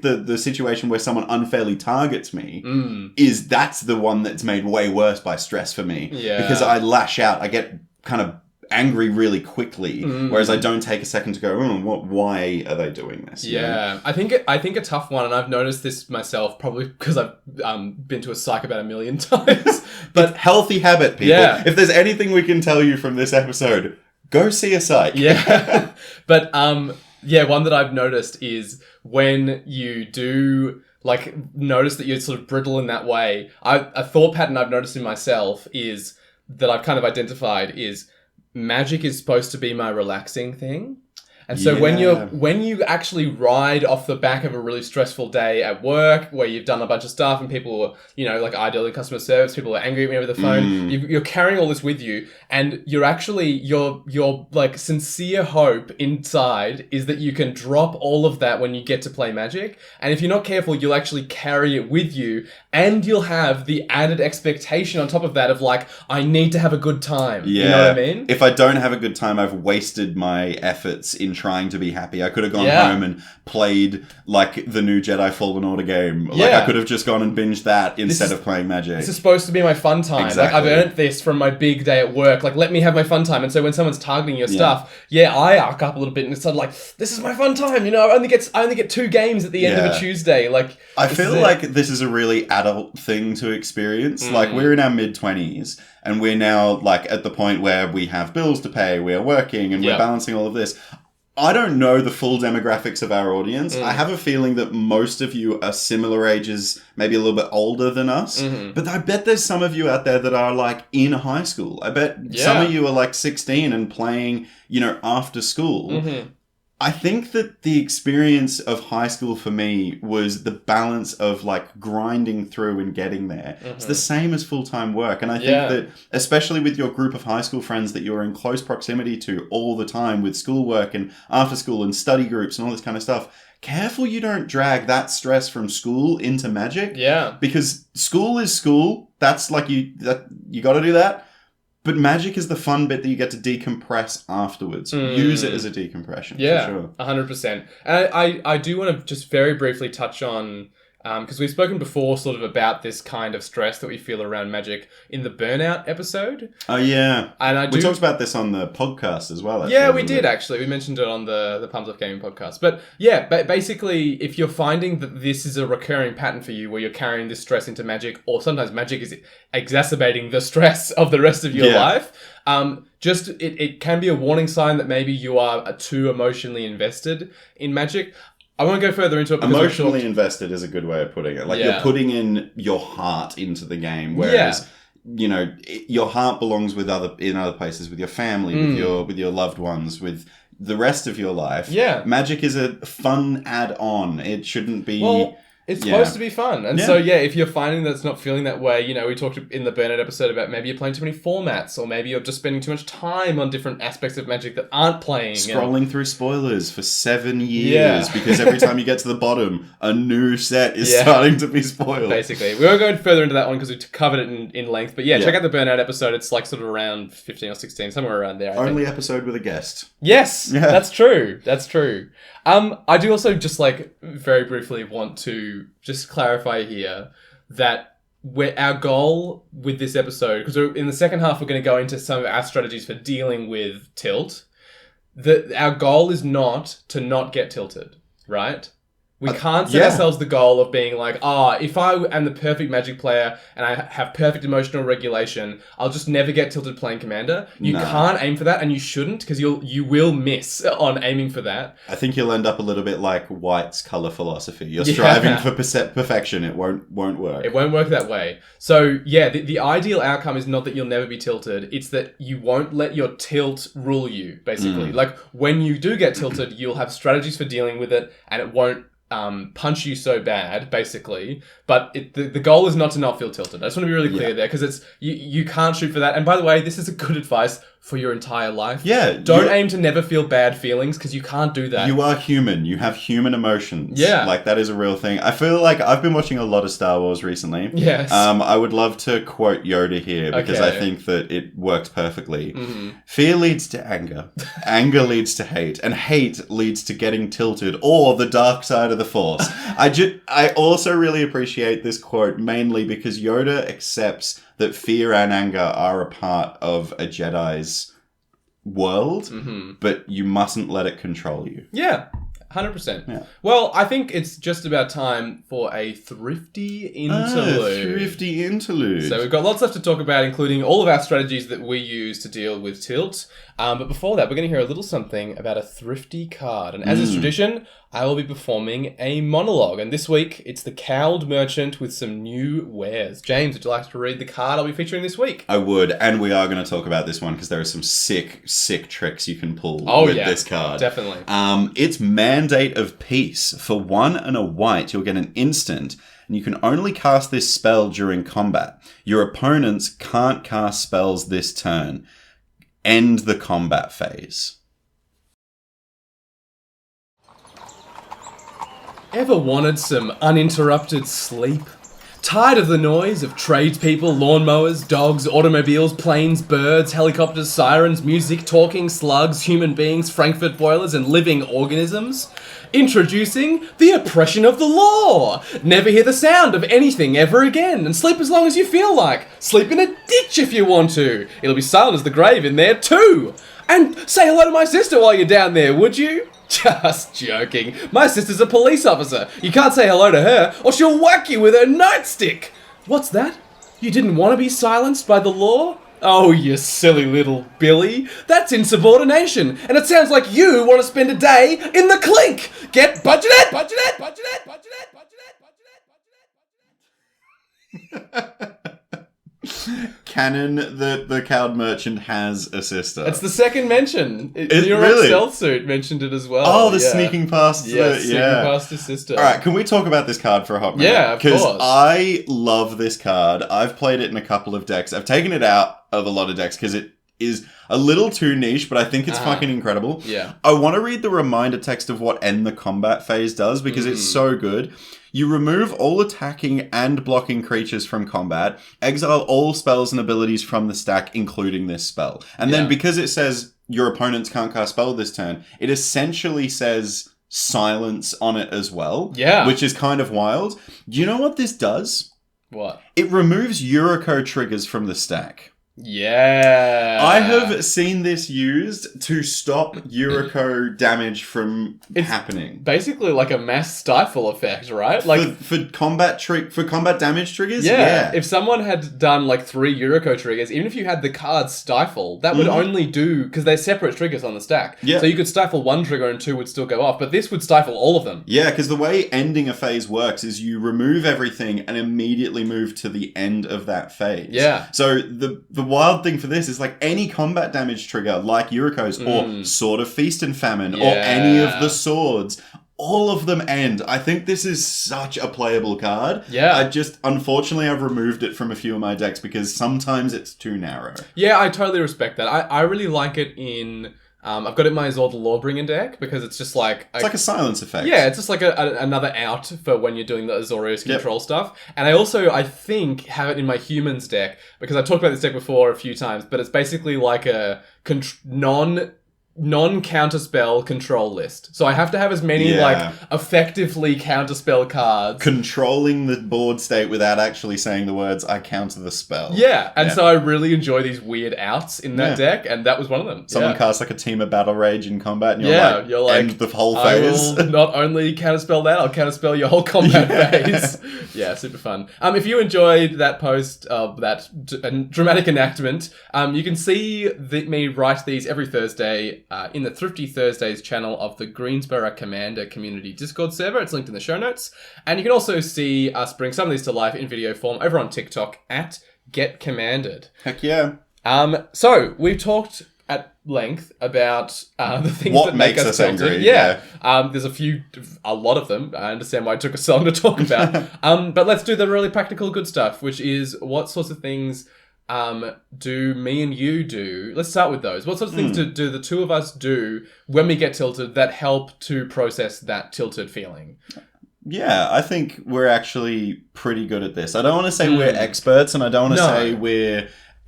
the situation where someone unfairly targets me that's the one that's made way worse by stress for me. Because I lash out. I get kind of angry really quickly, whereas I don't take a second to go, why are they doing this? You know? I think a tough one, and I've noticed this myself, probably because I've been to a psych about 1 million times. But it's healthy habit, people. If there's anything we can tell you from this episode, go see a psych. But one that I've noticed is when you do notice that you're sort of brittle in that way. A thought pattern I've noticed in myself is that I've kind of identified is magic is supposed to be my relaxing thing. And so when you actually ride off the back of a really stressful day at work where you've done a bunch of stuff and people, ideally customer service, people are angry at me over the phone, you're carrying all this with you, and you're actually, your sincere hope inside is that you can drop all of that when you get to play magic. And if you're not careful, you'll actually carry it with you, and you'll have the added expectation on top of that of I need to have a good time. Yeah. You know what I mean? If I don't have a good time, I've wasted my efforts in trying to be happy. I could have gone home and played the new Jedi Fallen Order game. I could have just gone and binged that instead of playing magic. This is supposed to be my fun time. Exactly. I've earned this from my big day at work. Let me have my fun time. And so when someone's targeting your stuff, I arc up a little bit and it's sort of this is my fun time. I only get 2 games at the end of a Tuesday. I feel like this is a really adult thing to experience. We're in our mid-20s and we're now at the point where we have bills to pay, we are working and we're balancing all of this. I don't know the full demographics of our audience. I have a feeling that most of you are similar ages, maybe a little bit older than us. But I bet there's some of you out there that are in high school. I bet some of you are 16 and playing, after school. I think that the experience of high school for me was the balance of grinding through and getting there. It's the same as full-time work. And I think that especially with your group of high school friends that you're in close proximity to all the time with schoolwork and after school and study groups and all this kind of stuff, careful you don't drag that stress from school into magic. Yeah. Because school is school. That's you got to do that. But magic is the fun bit that you get to decompress afterwards. Use it as a decompression. Yeah, for sure. 100%. And I do want to just very briefly touch on, because we've spoken before sort of about this kind of stress that we feel around magic in the Burnout episode. Oh, yeah. And we talked about this on the podcast as well. Yeah, we did actually. We mentioned it on the Pumped Up Gaming podcast. But yeah, basically, if you're finding that this is a recurring pattern for you where you're carrying this stress into magic, or sometimes magic is exacerbating the stress of the rest of your life, it can be a warning sign that maybe you are too emotionally invested in magic. I won't go further into it. Emotionally invested is a good way of putting it. You're putting in your heart into the game, whereas your heart belongs in other places, with your family, with your loved ones, with the rest of your life. Yeah, magic is a fun add-on. It shouldn't be. Well, it's supposed to be fun. And so, if you're finding that it's not feeling that way, we talked in the Burnout episode about maybe you're playing too many formats, or maybe you're just spending too much time on different aspects of magic that aren't playing. Scrolling through spoilers for 7 years, because every time you get to the bottom, a new set is starting to be spoiled. Basically. We won't go further into that one because we covered it in length. But check out the Burnout episode. It's sort of around 15 or 16, somewhere around there. Only episode with a guest. Yes, that's true. That's true. I do also just very briefly want to just clarify here that our goal with this episode, because in the second half we're going to go into some of our strategies for dealing with tilt, that our goal is not to not get tilted, right? We can't set ourselves the goal of being like, if I am the perfect Magic player and I have perfect emotional regulation, I'll just never get tilted playing Commander. You can't aim for that, and you shouldn't, because you will miss on aiming for that. I think you'll end up a little bit like White's colour philosophy. You're striving for perfection. It won't work. It won't work that way. So, yeah, the ideal outcome is not that you'll never be tilted. It's that you won't let your tilt rule you, basically. Like, when you do get tilted, you'll have strategies for dealing with it, and it won't punch you so bad, basically. But the goal is not to not feel tilted. I just want to be really clear there, because it's you can't shoot for that. And by the way, this is a good advice for your entire life. Yeah. Don't aim to never feel bad feelings, because you can't do that. You are human. You have human emotions. Yeah. Like, that is a real thing. I feel like I've been watching a lot of Star Wars recently. Yes. I would love to quote Yoda here, because I think that it works perfectly. Fear leads to anger. Anger leads to hate. And hate leads to getting tilted, or the dark side of the Force. I also really appreciate this quote, mainly because Yoda accepts that fear and anger are a part of a Jedi's world, but you mustn't let it control you. Yeah, 100%. Yeah. Well, I think it's just about time for a thrifty interlude. Thrifty interlude. So we've got lots left to talk about, including all of our strategies that we use to deal with tilt. But before that, we're going to hear a little something about a thrifty card. And as is tradition, I will be performing a monologue. And this week, it's the Cowled Merchant with some new wares. James, would you like to read the card I'll be featuring this week? I would, and we are going to talk about this one because there are some sick tricks you can pull with this card. Definitely. It's Mandate of Peace. For 1 and a white, you'll get an instant, and you can only cast this spell during combat. Your opponents can't cast spells this turn. End the combat phase. Ever wanted some uninterrupted sleep? Tired of the noise of tradespeople, lawnmowers, dogs, automobiles, planes, birds, helicopters, sirens, music, talking, slugs, human beings, Frankfurt boilers, and living organisms? Introducing the oppression of the law! Never hear the sound of anything ever again, and sleep as long as you feel like. Sleep in a ditch if you want to. It'll be silent as the grave in there too. And say hello to my sister while you're down there, would you? Just joking. My sister's a police officer. You can't say hello to her, or she'll whack you with her nightstick. What's that? You didn't want to be silenced by the law? Oh, you silly little Billy. That's insubordination, and it sounds like you want to spend a day in the clink. Get budgeted, budgeted, budgeted, budgeted, budgeted, budgeted. Canon that the Cowled Merchant has a sister. It's the second mention. Your really? Stealth Suit mentioned it as well. Oh, the sneaking past. Sneaking past his sister. All right, can we talk about this card for a hot minute? Yeah, of course. Because I love this card. I've played it in a couple of decks. I've taken it out of a lot of decks because it is a little too niche, but I think it's fucking incredible. Yeah. I want to read the reminder text of what End the Combat phase does because it's so good. You remove all attacking and blocking creatures from combat, exile all spells and abilities from the stack, including this spell. And then because it says your opponents can't cast spell this turn, it essentially says silence on it as well. Yeah. Which is kind of wild. Do you know what this does? What? It removes Yuriko triggers from the stack. Yeah. I have seen this used to stop Yuriko damage from happening. Basically like a mass stifle effect, right? Like for combat damage triggers? Yeah. If someone had done like 3 Yuriko triggers, even if you had the card stifle, that would only do, because they're separate triggers on the stack. Yeah. So you could stifle 1 trigger and 2 would still go off, but this would stifle all of them. Yeah, because the way ending a phase works is you remove everything and immediately move to the end of that phase. Yeah. So the wild thing for this is like any combat damage trigger, like Yuriko's or Sword of Feast and Famine or any of the swords, all of them end. I think this is such a playable card. Yeah. Unfortunately, I've removed it from a few of my decks because sometimes it's too narrow. Yeah, I totally respect that. I really like it in... I've got it in my Azor the Lawbringer deck because it's just like... It's like a silence effect. Yeah, it's just like another out for when you're doing the Azorius control stuff. And I also, I think, have it in my Humans deck because I talked about this deck before a few times, but it's basically like a non-counterspell control list. So I have to have as many, effectively counterspell cards. Controlling the board state without actually saying the words, I counter the spell. Yeah, and so I really enjoy these weird outs in that deck, and that was one of them. Someone casts like a Team of Battle Rage in combat, and you're like, end the whole phase. I will not only counterspell that, I'll counterspell your whole combat phase. Yeah, super fun. If you enjoyed that post of that dramatic enactment, you can see me write these every Thursday in the Thrifty Thursdays channel of the Greensboro Commander Community Discord server. It's linked in the show notes. And you can also see us bring some of these to life in video form over on TikTok at Get Commanded. Heck yeah. So, we've talked at length about the things what that make us angry. Yeah. There's a lot of them. I understand why it took a song to talk about. But let's do the really practical good stuff, which is what sorts of things do me and you do? Let's start with those. What sorts of things do the two of us do when we get tilted that help to process that tilted feeling? Yeah, I think we're actually pretty good at this. I don't want to say we're experts, and I don't want to say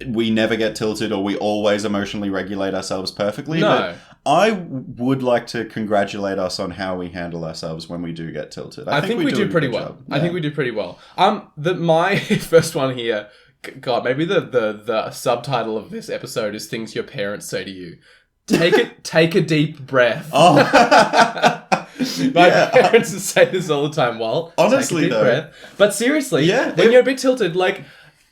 we never get tilted or we always emotionally regulate ourselves perfectly. No. But I would like to congratulate us on how we handle ourselves when we do get tilted. I think we do pretty well. Yeah. I think we do pretty well. My first one here, God, maybe the subtitle of this episode is things your parents say to you. Take a deep breath. Oh. My parents say this all the time. Well, honestly, take a deep breath. But seriously, when you're a bit tilted, like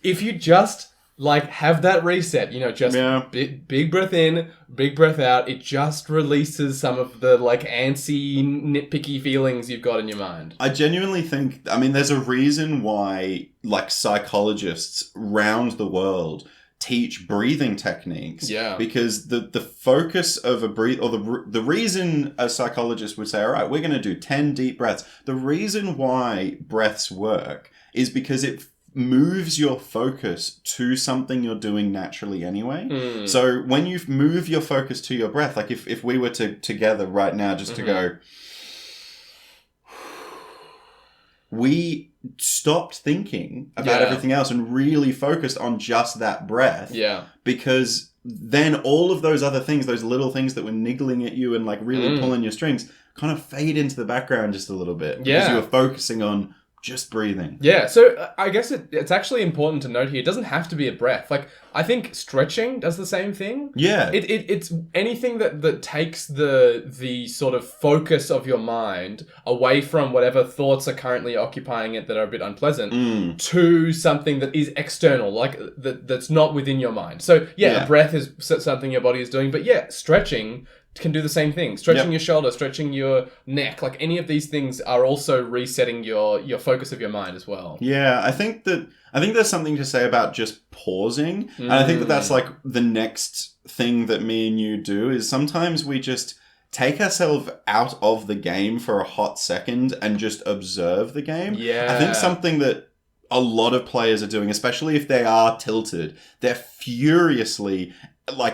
if you just have that reset, just big breath in, big breath out. It just releases some of the antsy, nitpicky feelings you've got in your mind. I genuinely think, there's a reason why psychologists round the world teach breathing techniques. Yeah. Because the focus of a breathe, or the reason a psychologist would say, all right, we're going to do 10 deep breaths. The reason why breaths work is because it moves your focus to something you're doing naturally anyway. So when you move your focus to your breath, like if we were to together right now just to go, we stopped thinking about everything else and really focused on just that breath. Yeah. Because then all of those other things, those little things that were niggling at you and really pulling your strings, kind of fade into the background just a little bit. Yeah. Because you were focusing on just breathing. Yeah, so I guess it's actually important to note here, it doesn't have to be a breath. I think stretching does the same thing. Yeah. It's anything that takes the sort of focus of your mind away from whatever thoughts are currently occupying it that are a bit unpleasant to something that is external, that's not within your mind. So, a breath is something your body is doing, but stretching can do the same thing. Stretching your shoulder, stretching your neck, any of these things are also resetting your focus of your mind as well. Yeah, I think there's something to say about just pausing. And I think that's the next thing that me and you do is sometimes we just take ourselves out of the game for a hot second and just observe the game. Yeah. I think something that a lot of players are doing, especially if they are tilted, they're furiously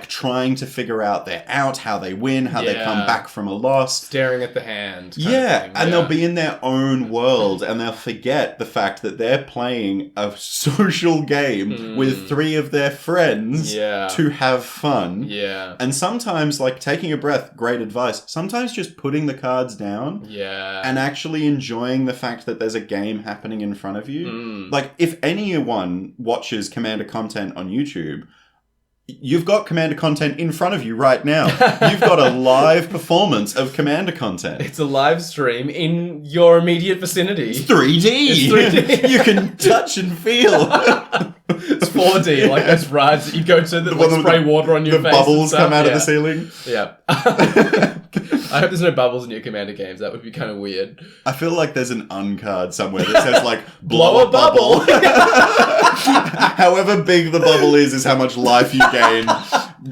trying to figure out their out, how they win, how they come back from a loss. Staring at the hand. And they'll be in their own world and they'll forget the fact that they're playing a social game with 3 of their friends to have fun. Yeah. And sometimes, taking a breath, great advice. Sometimes just putting the cards down and actually enjoying the fact that there's a game happening in front of you. If anyone watches Commander content on YouTube, you've got Commander content in front of you right now. You've got a live performance of Commander content. It's a live stream in your immediate vicinity. It's 3D. It's 3D. You can touch and feel. It's 4D, those rides that you go to that spray water on your face. The bubbles come out of the ceiling. Yeah. I hope there's no bubbles in your Commander games. That would be kind of weird. I feel like there's an uncard somewhere that says, blow a bubble. However big the bubble is how much life you gain.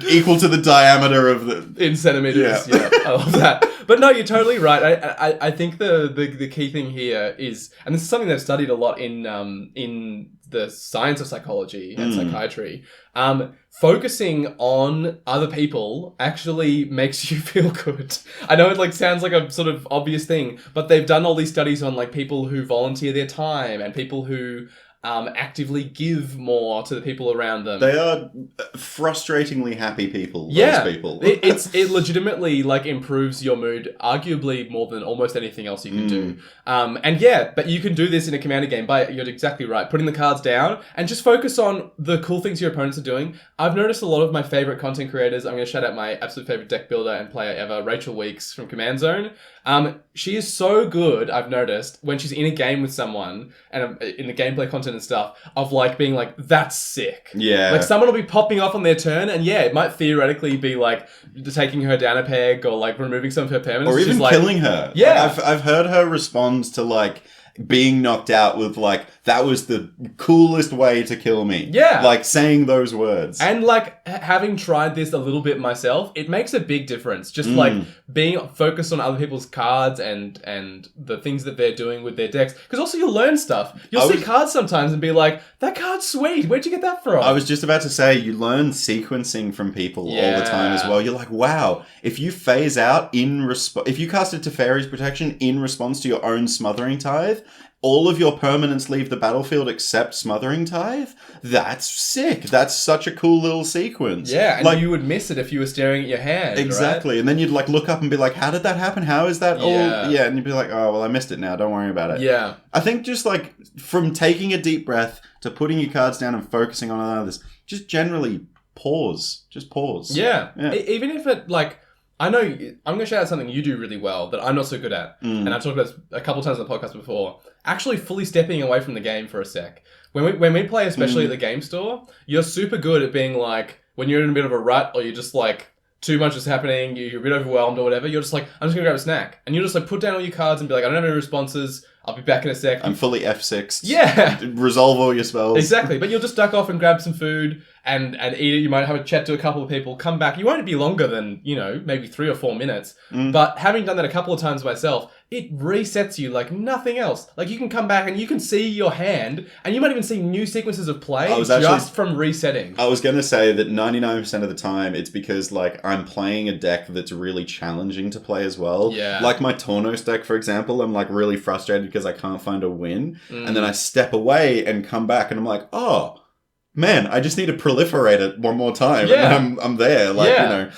Equal to the diameter of the... In centimeters, yeah. I love that. But no, you're totally right. I think the key thing here is, and this is something they've studied a lot in the science of psychology and psychiatry, focusing on other people actually makes you feel good. I know it sounds like a sort of obvious thing, but they've done all these studies on people who volunteer their time and people who actively give more to the people around them. They are frustratingly happy people. Yeah, those people. it legitimately like improves your mood, arguably more than almost anything else you can do. But you can do this in a Commander game by, you're exactly right, putting the cards down and just focus on the cool things your opponents are doing. I've noticed a lot of my favorite content creators. I'm going to shout out my absolute favorite deck builder and player ever, Rachel Weeks from Command Zone. She is so good, I've noticed, when she's in a game with someone and in the gameplay content and stuff, of like being like, that's sick. Yeah. Like someone will be popping off on their turn and it might theoretically be like taking her down a peg or like removing some of her permanents. Or even like, killing her. Yeah. Like, I've heard her respond to like being knocked out with like, that was the coolest way to kill me. Yeah. Like saying those words. And like having tried this a little bit myself, it makes a big difference. Just like being focused on other people's cards and the things that they're doing with their decks. Because also you'll learn stuff. You'll see cards sometimes and be like, that card's sweet. Where'd you get that from? I was just about to say, you learn sequencing from people all the time as well. You're like, wow, if you phase out if you cast it to Fairy's Protection in response to your own Smothering Tithe, all of your permanents leave the battlefield except Smothering Tithe? That's sick. That's such a cool little sequence. Yeah, and like, you would miss it if you were staring at your hand. Exactly. Right? And then you'd like look up and be like, how did that happen? How is that all? Yeah, and you'd be like, oh, well, I missed it now. Don't worry about it. Yeah. I think just like from taking a deep breath to putting your cards down and focusing on others, just generally pause. Just pause. Yeah. Even if it like... I know, I'm going to shout out something you do really well that I'm not so good at. And I've talked about this a couple times on the podcast before. Actually fully stepping away from the game for a sec. When we play, especially at the game store, you're super good at being like, when you're in a bit of a rut or you're just like, too much is happening, you're a bit overwhelmed or whatever, you're just like, I'm just going to grab a snack. And you just like put down all your cards and be like, I don't have any responses, I'll be back in a sec. I'm fully F6. Yeah. Resolve all your spells. Exactly. But you'll just duck off and grab some food and eat it. You might have a chat to a couple of people, come back. You won't be longer than, maybe 3 or 4 minutes. But having done that a couple of times myself, it resets you like nothing else. Like you can come back and you can see your hand and you might even see new sequences of play just from resetting. I was going to say that 99% of the time it's because like I'm playing a deck that's really challenging to play as well. Yeah. Like my Tornos deck, for example, I'm like really frustrated because I can't find a win. And then I step away and come back and I'm like, oh, man, I just need to proliferate it one more time. Yeah. And I'm there. Like,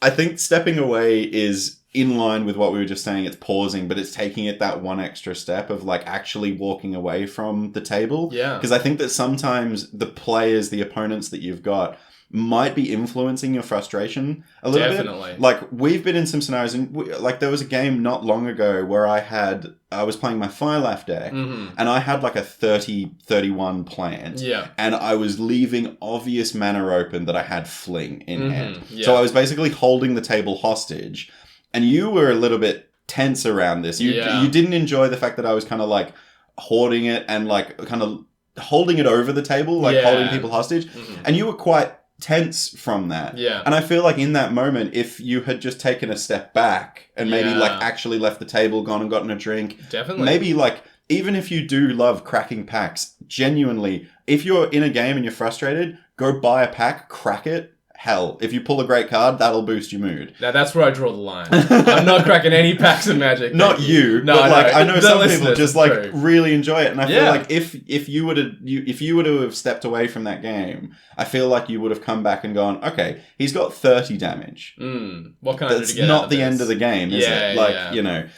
I think stepping away is in line with what we were just saying. It's pausing, but it's taking it that one extra step of like actually walking away from the table. Yeah. Because I think that sometimes the players, the opponents that you've got might be influencing your frustration a little bit. Definitely. Like we've been in some scenarios and like there was a game not long ago where I was playing my Firelaf deck and I had like a 30-31 plant. Yeah. And I was leaving obvious mana open that I had Fling in hand. Yeah. So I was basically holding the table hostage. And you were a little bit tense around this. You didn't enjoy the fact that I was kind of like hoarding it and like kind of holding it over the table, like holding people hostage. And you were quite tense from that. Yeah. And I feel like in that moment, if you had just taken a step back and maybe like actually left the table, gone and gotten a drink. Definitely. Maybe like, even if you do love cracking packs, genuinely, if you're in a game and you're frustrated, go buy a pack, crack it. Hell, if you pull a great card, that'll boost your mood. Now that's where I draw the line. I'm not cracking any packs of Magic. Not you, no, but like I know the some listeners, people just like true. really enjoy it, and I feel like if you were to have stepped away from that game, I feel like you would have come back and gone, okay, he's got 30 damage. What can I do to That's get not out of the this? end of the game, is it? Like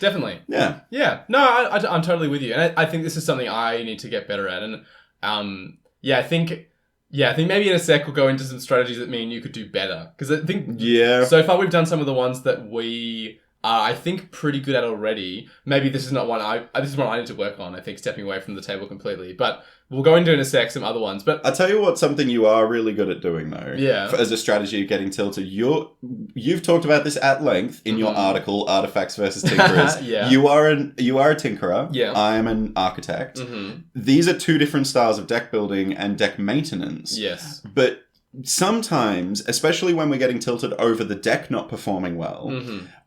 definitely. Yeah. No, I'm totally with you, and I think this is something I need to get better at, and I think maybe in a sec we'll go into some strategies that mean you could do better. Because I think so far we've done some of the ones that we are, I think, pretty good at already. Maybe this is not one this is one I need to work on, I think, stepping away from the table completely. But we'll go into in a sec some other ones. But I'll tell you what, something you are really good at doing though. Yeah. As a strategy of getting tilted. You've talked about this at length in your article, Artifacts versus Tinkerers. You are a tinkerer. Yeah. I am an architect. These are two different styles of deck building and deck maintenance. Yes. But sometimes, especially when we're getting tilted over the deck not performing well,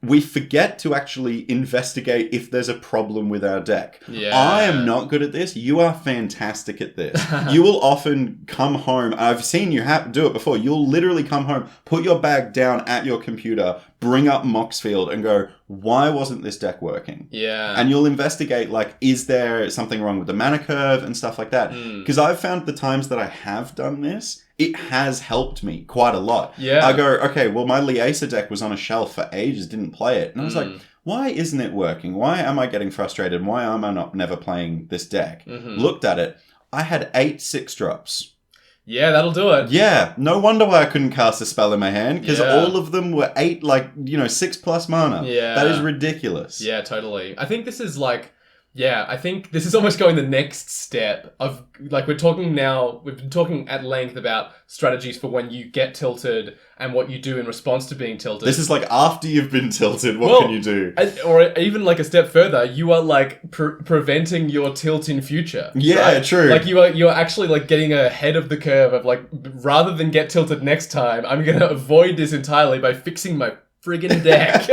we forget to actually investigate if there's a problem with our deck. Yeah. I am not good at this. You are fantastic at this. You will often come home. I've seen you do it before. You'll literally come home, put your bag down at your computer, bring up Moxfield and go, why wasn't this deck working? Yeah. And you'll investigate, like, is there something wrong with the mana curve and stuff like that? Because I've found the times that I have done this, it has helped me quite a lot. Yeah. I go, okay, well, my Liesa deck was on a shelf for ages, didn't play it. And I was like, why isn't it working? Why am I getting frustrated? Why am I not never playing this deck? Looked at it. I had 8 6-drops. Yeah, that'll do it. Yeah, no wonder why I couldn't cast a spell in my hand, because all of them were 8, 6+ mana. Yeah. That is ridiculous. Yeah, totally. I think this is I think this is almost going the next step of, like, we've been talking at length about strategies for when you get tilted and what you do in response to being tilted. This is like after you've been tilted, what can you do? Or even like a step further, you are like preventing your tilt in future. Yeah, right? true. Like you are actually like getting ahead of the curve of like, rather than get tilted next time, I'm going to avoid this entirely by fixing my friggin' deck.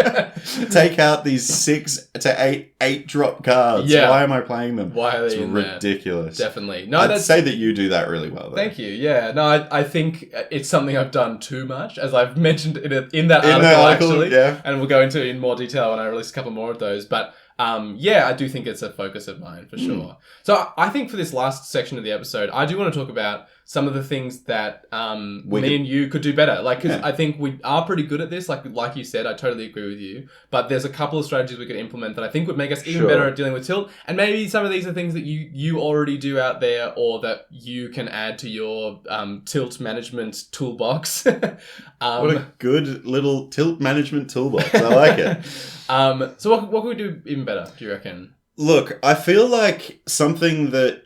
Take out these 6 to 8 drop cards. Yeah. Why am I playing them? Why are they it's in ridiculous. there? Definitely. No, I'd say that you do that really well, though. Thank you. Yeah. No, I think it's something I've done too much, as I've mentioned in that article, actually. Yeah. And we'll go into in more detail when I release a couple more of those. But I do think it's a focus of mine, for sure. So I think for this last section of the episode, I do want to talk about some of the things that me and you could do better. Like, because I think we are pretty good at this. Like you said, I totally agree with you. But there's a couple of strategies we could implement that I think would make us even better at dealing with tilt. And maybe some of these are things that you already do out there, or that you can add to your tilt management toolbox. What a good little tilt management toolbox. I like it. So what could we do even better, do you reckon? Look, I feel like something that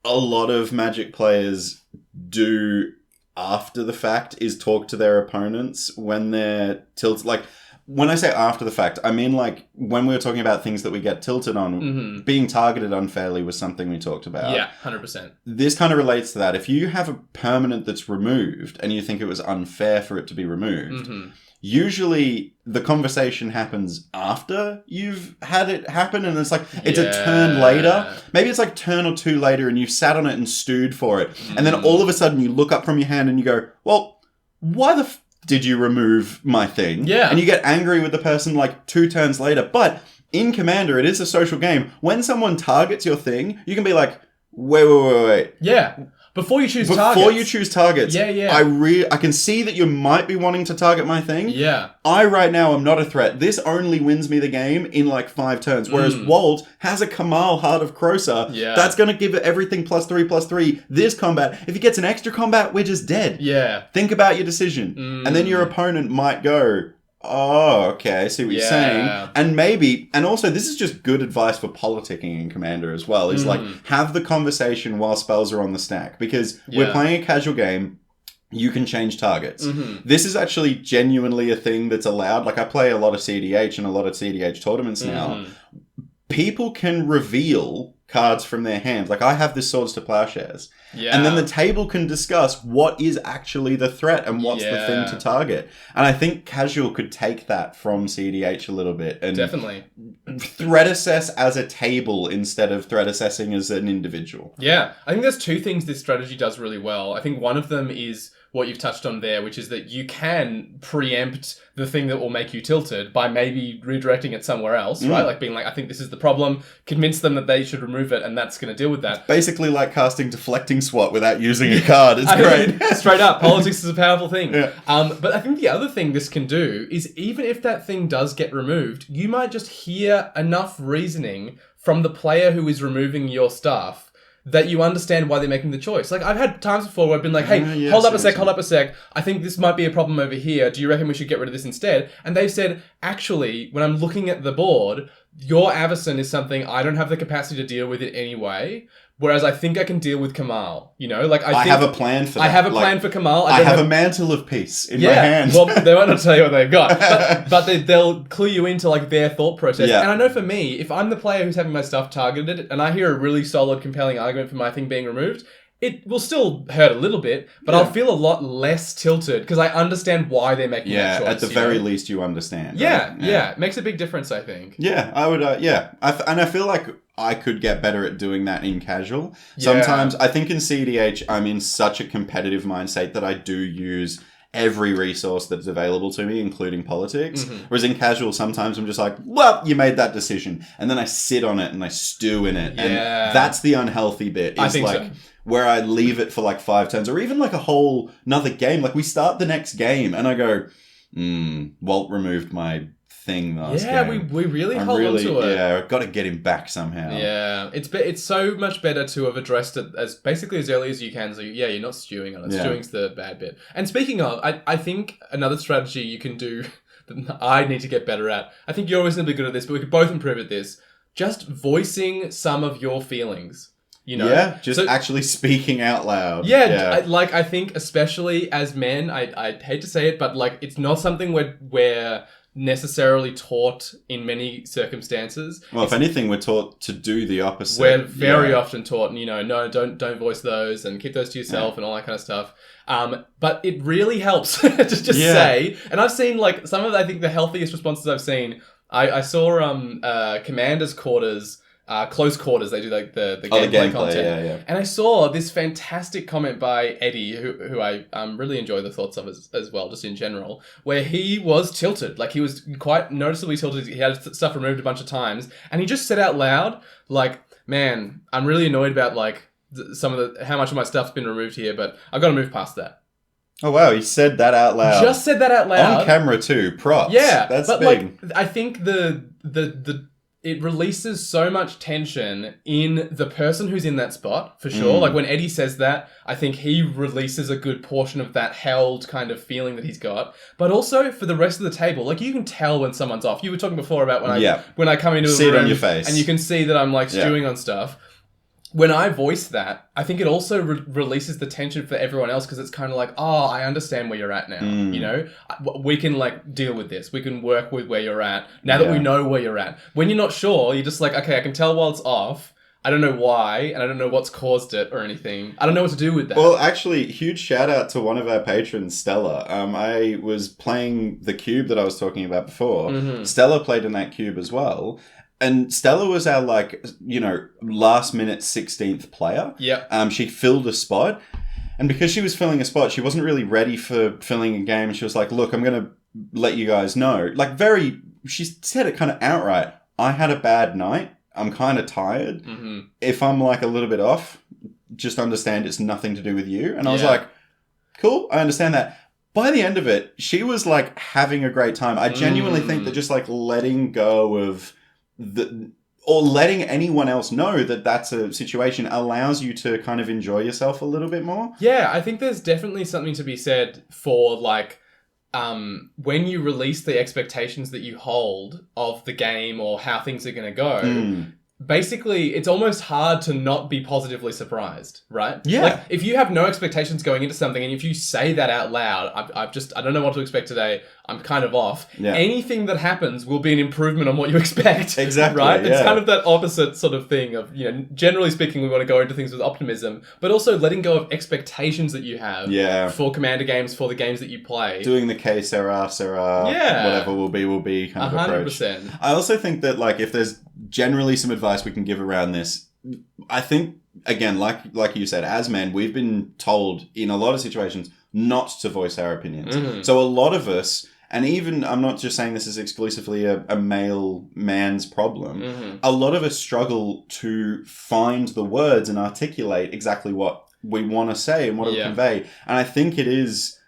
a lot of Magic players do after the fact is talk to their opponents when they're tilted. Like, when I say after the fact, I mean, like, when we were talking about things that we get tilted on, being targeted unfairly was something we talked about. Yeah, 100%. This kind of relates to that. If you have a permanent that's removed and you think it was unfair for it to be removed, usually the conversation happens after you've had it happen, and it's like, it's a turn later. Maybe it's like turn or two later and you've sat on it and stewed for it. And then all of a sudden you look up from your hand and you go, well, why the did you remove my thing? Yeah. And you get angry with the person like 2 turns later. But in Commander, it is a social game. When someone targets your thing, you can be like, wait. Yeah. Before you choose targets. Yeah. I can see that you might be wanting to target my thing. Yeah. I right now am not a threat. This only wins me the game in like 5 turns. Whereas Walt has a Kamal Heart of Krosa. Yeah. That's going to give it everything +3/+3. This combat, if he gets an extra combat, we're just dead. Yeah. Think about your decision. And then your opponent might go, oh, okay, I see what you're saying. And maybe, and also this is just good advice for politicking in Commander as well, is like, have the conversation while spells are on the stack. Because we're playing a casual game, you can change targets. This is actually genuinely a thing that's allowed. Like, I play a lot of CDH and a lot of CDH tournaments now. People can reveal cards from their hands. Like, I have this Swords to Plowshares. Yeah. And then the table can discuss what is actually the threat and what's the thing to target. And I think Casual could take that from CDH a little bit. And definitely threat assess as a table instead of threat assessing as an individual. Yeah. I think there's 2 things this strategy does really well. I think one of them is what you've touched on there, which is that you can preempt the thing that will make you tilted by maybe redirecting it somewhere else, right? Like being like, I think this is the problem, convince them that they should remove it, and that's going to deal with that. Basically like casting Deflecting SWAT without using a card. It's great. Straight up, politics is a powerful thing. Yeah. But I think the other thing this can do is, even if that thing does get removed, you might just hear enough reasoning from the player who is removing your stuff that you understand why they're making the choice. Like, I've had times before where I've been like, hey, hold up a sec. I think this might be a problem over here. Do you reckon we should get rid of this instead? And they've said, actually, when I'm looking at the board, your Avacyn is something I don't have the capacity to deal with it anyway. Whereas I think I can deal with Kamal, you know? Like, I have a plan for that. I have a plan for Kamal. I have a mantle of peace in my hand. Well, they might not tell you what they've got. But they'll clue you into, like, their thought process. Yeah. And I know for me, if I'm the player who's having my stuff targeted and I hear a really solid, compelling argument for my thing being removed, it will still hurt a little bit, but I'll feel a lot less tilted because I understand why they're making that choice. At the very least, you understand. Yeah, right? yeah. It makes a big difference, I think. Yeah, I would, and I feel like I could get better at doing that in casual. Sometimes, I think in CDH, I'm in such a competitive mindset that I do use every resource that's available to me, including politics. Whereas in casual, sometimes I'm just like, well, you made that decision. And then I sit on it and I stew in it. Yeah. And that's the unhealthy bit. I think like so. where I leave it for like 5 turns or even like a whole another game. Like we start the next game and I go, Walt removed my thing last game. we really hold on to it. Yeah, I've got to get him back somehow. Yeah, it's so much better to have addressed it as basically as early as you can. So yeah, you're not stewing on it. Stewing's the bad bit. And speaking of, I think another strategy you can do that I need to get better at. I think you're always going to be good at this, but we could both improve at this. Just voicing some of your feelings. You know? Yeah, just actually speaking out loud. Yeah. I think especially as men, I hate to say it, but like it's not something we're necessarily taught in many circumstances. Well, if anything, we're taught to do the opposite. We're very often taught, no, don't voice those and keep those to yourself and all that kind of stuff. But it really helps to just say. And I've seen like some of I think the healthiest responses I've seen. I saw Commander's Quarters. Close Quarters, they do like the gameplay content. And I saw this fantastic comment by Eddie, who I really enjoy the thoughts of as well, just in general, where he was tilted. Like, he was quite noticeably tilted. He had stuff removed a bunch of times. And he just said out loud, like, man, I'm really annoyed about, like, how much of my stuff's been removed here, but I've got to move past that. Oh, wow, he said that out loud. Just said that out loud. On camera, too. Props. Yeah. That's but, big. like, I think it releases so much tension in the person who's in that spot, for sure. Like, when Eddie says that, I think he releases a good portion of that held kind of feeling that he's got. But also, for the rest of the table, like, you can tell when someone's off. You were talking before about when I come into a room... See it on your face. And you can see that I'm, like, stewing on stuff. When I voice that, I think it also releases the tension for everyone else because it's kind of like, oh, I understand where you're at now. You know, we can like deal with this. We can work with where you're at now that we know where you're at. When you're not sure, you're just like, okay, I can tell while it's off. I don't know why, and I don't know what's caused it or anything. I don't know what to do with that. Well, actually, huge shout out to one of our patrons, Stella. I was playing the cube that I was talking about before. Stella played in that cube as well. And Stella was our, like, last minute 16th player. Yeah. She filled a spot. And because she was filling a spot, she wasn't really ready for filling a game. And she was like, look, I'm going to let you guys know. Like, she said it kind of outright. I had a bad night. I'm kind of tired. If I'm, like, a little bit off, just understand it's nothing to do with you. And I was like, cool, I understand that. By the end of it, she was, like, having a great time. I genuinely think that just, like, letting go of... or letting anyone else know that that's a situation allows you to kind of enjoy yourself a little bit more. Yeah, I think there's definitely something to be said for, like, when you release the expectations that you hold of the game or how things are going to go, basically, it's almost hard to not be positively surprised, right? Yeah. Like, if you have no expectations going into something and if you say that out loud, I don't know what to expect today, I'm kind of off. Yeah. Anything that happens will be an improvement on what you expect. Exactly. Right? Yeah. It's kind of that opposite sort of thing of, generally speaking, we want to go into things with optimism, but also letting go of expectations that you have for Commander games, for the games that you play. Doing the que sera, whatever will be kind of 100%. approach. I also think that, like, if there's generally some advice we can give around this, I think, again, like you said, as men, we've been told in a lot of situations not to voice our opinions. So a lot of us, and even, I'm not just saying this is exclusively a male man's problem, a lot of us struggle to find the words and articulate exactly what we want to say and what to convey. And I think it is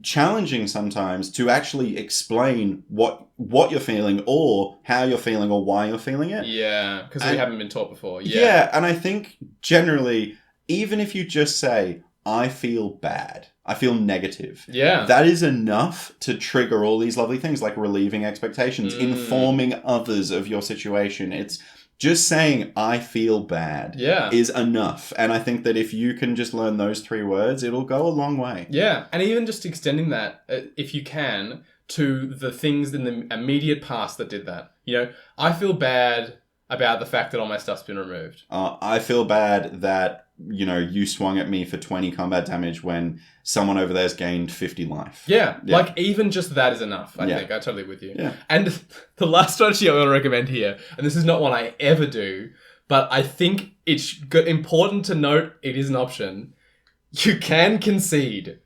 challenging sometimes to actually explain what you're feeling or how you're feeling or why you're feeling it. Yeah, because we haven't been taught before. Yeah, and I think generally, even if you just say, I feel bad, I feel negative. Yeah. That is enough to trigger all these lovely things like relieving expectations, informing others of your situation. It's just saying, I feel bad is enough. And I think that if you can just learn those 3 words, it'll go a long way. Yeah. And even just extending that, if you can, to the things in the immediate past that did that. I feel bad about the fact that all my stuff's been removed. I feel bad that, you swung at me for 20 combat damage when someone over there's gained 50 life. Yeah, like even just that is enough, I think. I'm totally with you. Yeah. And the last strategy I want to recommend here, and this is not one I ever do, but I think it's important to note it is an option. You can concede.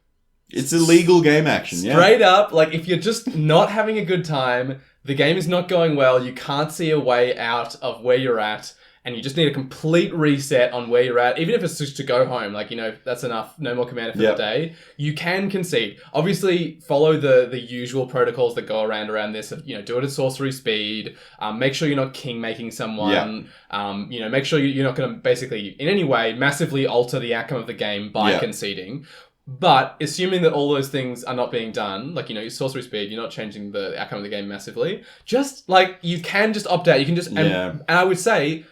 It's a legal game action, Straight up, like if you're just not having a good time, the game is not going well, you can't see a way out of where you're at, and you just need a complete reset on where you're at, even if it's just to go home, that's enough, no more commander for the day, you can concede. Obviously, follow the usual protocols that go around this, do it at sorcery speed, make sure you're not king-making someone, make sure you're not going to basically, in any way, massively alter the outcome of the game by conceding. But assuming that all those things are not being done, your sorcery speed, you're not changing the outcome of the game massively, just, you can just opt out. You can just, and I would say,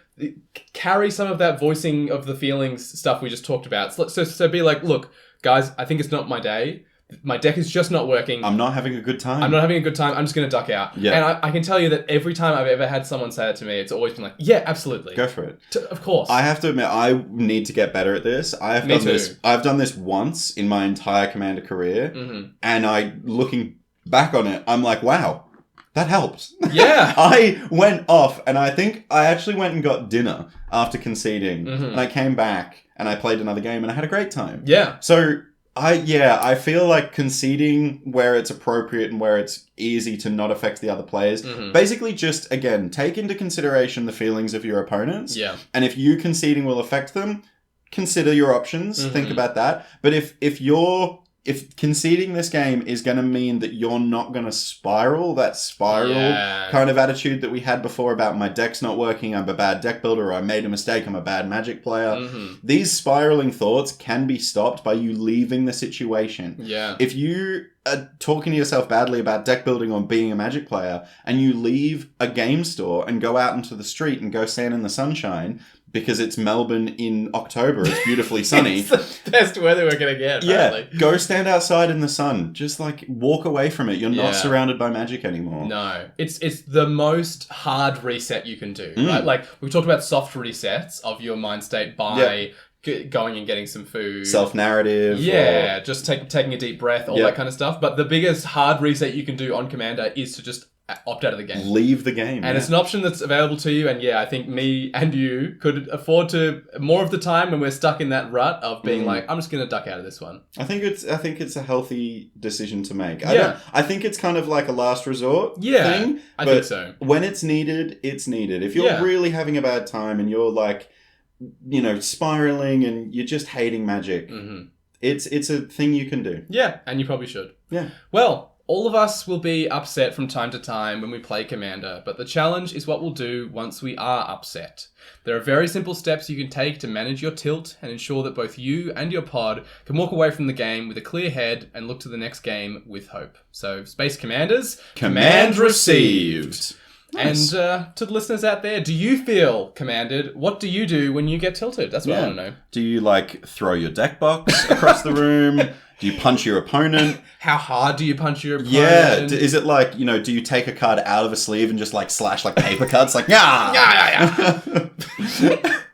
carry some of that voicing of the feelings stuff we just talked about. So be like, look, guys, I think it's not my day. My deck is just not working. I'm not having a good time. I'm just going to duck out. Yeah. And I can tell you that every time I've ever had someone say that to me, it's always been like, yeah, absolutely. Go for it. Of course. I have to admit, I need to get better at this. I've done this once in my entire Commander career. Mm-hmm. And looking back on it, I'm like, wow, that helped. Yeah. I went off and I think I actually went and got dinner after conceding. Mm-hmm. And I came back and I played another game and I had a great time. Yeah. So I feel like conceding where it's appropriate and where it's easy to not affect the other players. Mm-hmm. Basically just, again, take into consideration the feelings of your opponents. Yeah. And if you conceding will affect them, consider your options. Mm-hmm. Think about that. But if conceding this game is going to mean that you're not going to spiral kind of attitude that we had before about my deck's not working, I'm a bad deck builder, or I made a mistake, I'm a bad Magic player. Mm-hmm. These spiraling thoughts can be stopped by you leaving the situation. Yeah. If you are talking to yourself badly about deck building or being a Magic player, and you leave a game store and go out into the street and go stand in the sunshine, because it's Melbourne in October, it's beautifully sunny. It's the best weather we're going to get, apparently. Yeah, go stand outside in the sun. Just, walk away from it. You're not surrounded by magic anymore. No. It's the most hard reset you can do, right? We've talked about soft resets of your mind state by going and getting some food. Self-narrative. Yeah, just taking a deep breath, all that kind of stuff. But the biggest hard reset you can do on Commander is to just opt out of the game. Leave the game. And it's an option that's available to you. And I think me and you could afford to, more of the time when we're stuck in that rut of being I'm just going to duck out of this one. I think it's a healthy decision to make. I think it's kind of like a last resort thing. I think so. When it's needed, it's needed. If you're really having a bad time and you're spiraling and you're just hating Magic, it's a thing you can do. Yeah, and you probably should. Yeah. Well, all of us will be upset from time to time when we play Commander, but the challenge is what we'll do once we are upset. There are very simple steps you can take to manage your tilt and ensure that both you and your pod can walk away from the game with a clear head and look to the next game with hope. So, Space Commanders, command received. Nice. And to the listeners out there, do you feel commanded? What do you do when you get tilted? That's what I want to know. Do you throw your deck box across the room? Do you punch your opponent? How hard do you punch your opponent? Yeah. Is it do you take a card out of a sleeve and just slash paper cuts? Yeah.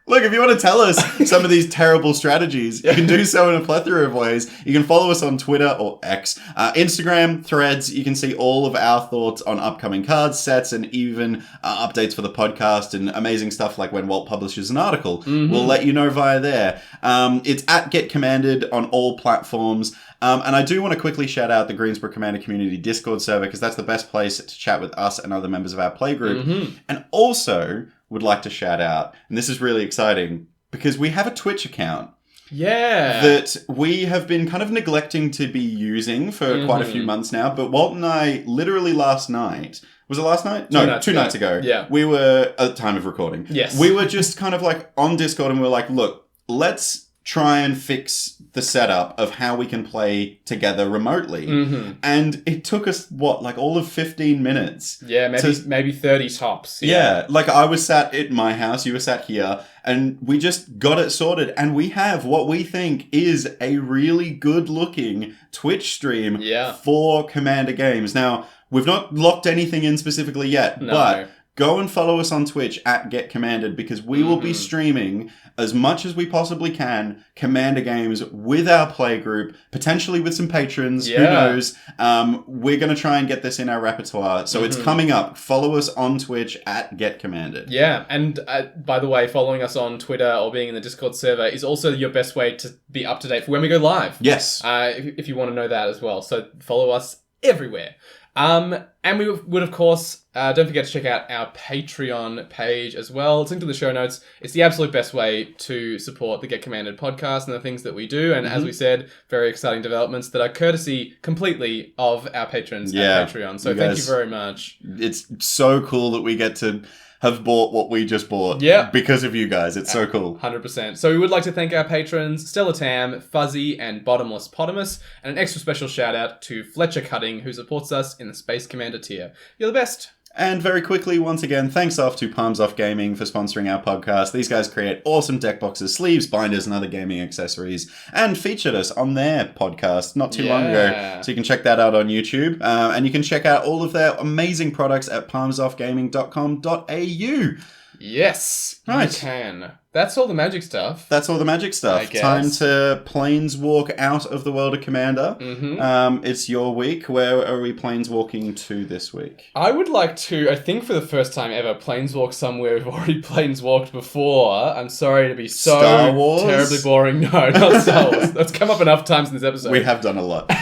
Look, if you want to tell us some of these terrible strategies, you can do so in a plethora of ways. You can follow us on Twitter or X, Instagram, Threads. You can see all of our thoughts on upcoming cards, sets, and even updates for the podcast and amazing stuff like when Walt publishes an article. Mm-hmm. We'll let you know via there. It's at Get Commanded on all platforms. And I do want to quickly shout out the Greensboro Commander Community Discord server because that's the best place to chat with us and other members of our playgroup. Mm-hmm. And also would like to shout out, and this is really exciting, because we have a Twitch account. Yeah. That we have been kind of neglecting to be using for quite a few months now. But Walt and I, literally last night... Was it last night? No, two nights ago. Yeah. We were, at the time of recording. Yes. We were just kind of on Discord and we were like, look, let's try and fix the setup of how we can play together remotely. Mm-hmm. And it took us, all of 15 minutes? Yeah, maybe 30 tops. Yeah. I was sat at my house, you were sat here, and we just got it sorted. And we have what we think is a really good-looking Twitch stream for Commander games. Now, we've not locked anything in specifically yet, but go and follow us on Twitch at Get Commanded, because we will be streaming as much as we possibly can Commander games with our play group, potentially with some patrons. Who knows? We're going to try and get this in our repertoire. So it's coming up. Follow us on Twitch at Get Commanded. Yeah, and by the way, following us on Twitter or being in the Discord server is also your best way to be up to date for when we go live. Yes. If you want to know that as well. So follow us everywhere. And we would, of course, don't forget to check out our Patreon page as well. It's linked in the show notes. It's the absolute best way to support the Get Commanded podcast and the things that we do. And as we said, very exciting developments that are courtesy completely of our patrons at Patreon. So thank you very much. It's so cool that we get to have bought what we just bought because of you guys. It's so cool. 100%. So we would like to thank our patrons, Stella Tam, Fuzzy, and Bottomless Potamus, and an extra special shout out to Fletcher Cutting, who supports us in the Space Commander tier. You're the best. And very quickly, once again, thanks off to Palms Off Gaming for sponsoring our podcast. These guys create awesome deck boxes, sleeves, binders, and other gaming accessories, and featured us on their podcast not too long ago. So you can check that out on YouTube. And you can check out all of their amazing products at palmsoffgaming.com.au. Yes, right. You can. That's all the magic stuff. That's all the magic stuff. I guess. Time to planeswalk out of the world of Commander. It's your week. Where are we planeswalking to this week? I would like to, I think for the first time ever, planeswalk somewhere we've already planeswalked before. I'm sorry to be so Star Wars? terribly boring. No, not Star Wars. That's come up enough times in this episode. We have done a lot.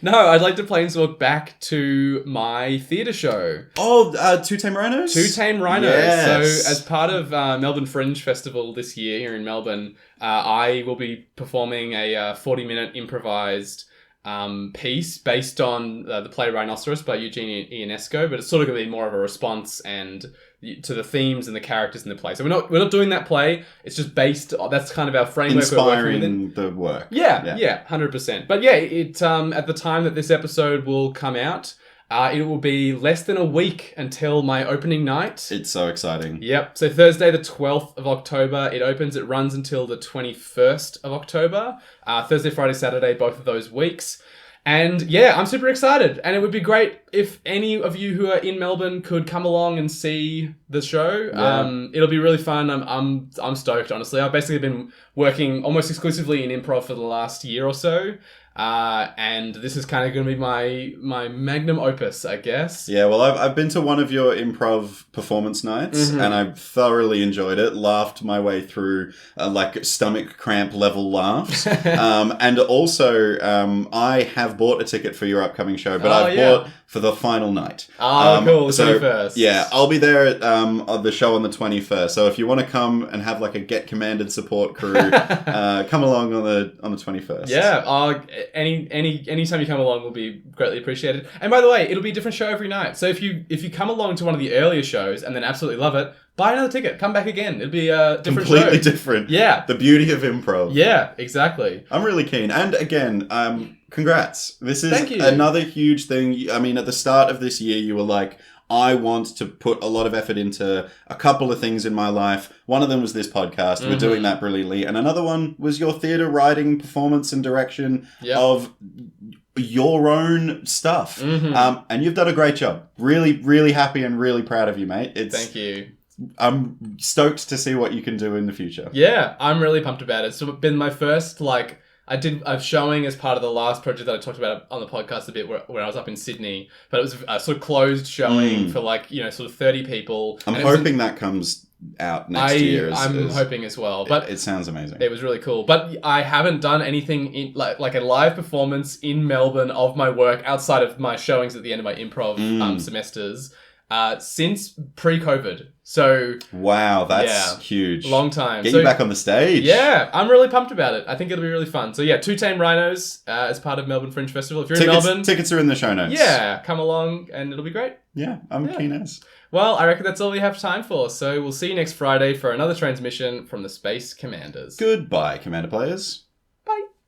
No, I'd like to planeswalk back to my theatre show. Oh, Two Tame Rhinos? Two Tame Rhinos. Yes. So as part of Melbourne Fringe Festival this year here in Melbourne, I will be performing a 40-minute improvised piece based on the play Rhinoceros by Eugene Ionesco, but it's sort of going to be more of a response and to the themes and the characters in the play. So we're not doing that play. It's just based. That's kind of our framework. Inspiring the work. Yeah, 100%. But yeah, it at the time that this episode will come out, it will be less than a week until my opening night. It's so exciting. Yep. So Thursday, the 12th of October, it opens. It runs until the 21st of October. Thursday, Friday, Saturday, both of those weeks. And yeah, I'm super excited. And it would be great if any of you who are in Melbourne could come along and see the show. Yeah. It'll be really fun. I'm stoked, honestly. I've basically been working almost exclusively in improv for the last year or so. And this is kind of going to be my magnum opus, I guess. Yeah, well, I've been to one of your improv performance nights, and I thoroughly enjoyed it. Laughed my way through like stomach cramp level laughs, and also I have bought a ticket for your upcoming show, but I've bought for the final night. Oh, cool! The 21st. Yeah, I'll be there at the show on the 21st. So if you want to come and have like a Get Commanded support crew, come along on the 21st. Yeah. Anytime you come along will be greatly appreciated. And by the way, it'll be a different show every night. So if you come along to one of the earlier shows and then absolutely love it, buy another ticket. Come back again. It'll be a different Completely show. different. Yeah. The beauty of improv. Yeah, exactly. I'm really keen. And again, congrats. This is Thank you. another huge thing. I mean, at the start of this year, you were like, I want to put a lot of effort into a couple of things in my life. One of them was this podcast. We're doing that brilliantly. And another one was your theatre writing, performance, and direction of your own stuff. And you've done a great job. Really, really happy and really proud of you, mate. Thank you. I'm stoked to see what you can do in the future. Yeah, I'm really pumped about it. It's been my first, I did a showing as part of the last project that I talked about on the podcast a bit where I was up in Sydney, but it was a sort of closed showing for sort of 30 people. I'm hoping that comes out next year. I'm hoping as well. But it sounds amazing. It was really cool. But I haven't done anything in, like a live performance in Melbourne of my work outside of my showings at the end of my improv semesters since pre-COVID. So wow, that's huge. Long time. Get you back on the stage. Yeah, I'm really pumped about it. I think it'll be really fun. So yeah, Two Tame Rhinos as part of Melbourne Fringe Festival. If you're in Melbourne, tickets are in the show notes. Yeah, come along and it'll be great. Yeah, I'm keen as. Well, I reckon that's all we have time for. So we'll see you next Friday for another transmission from the Space Commanders. Goodbye, Commander players.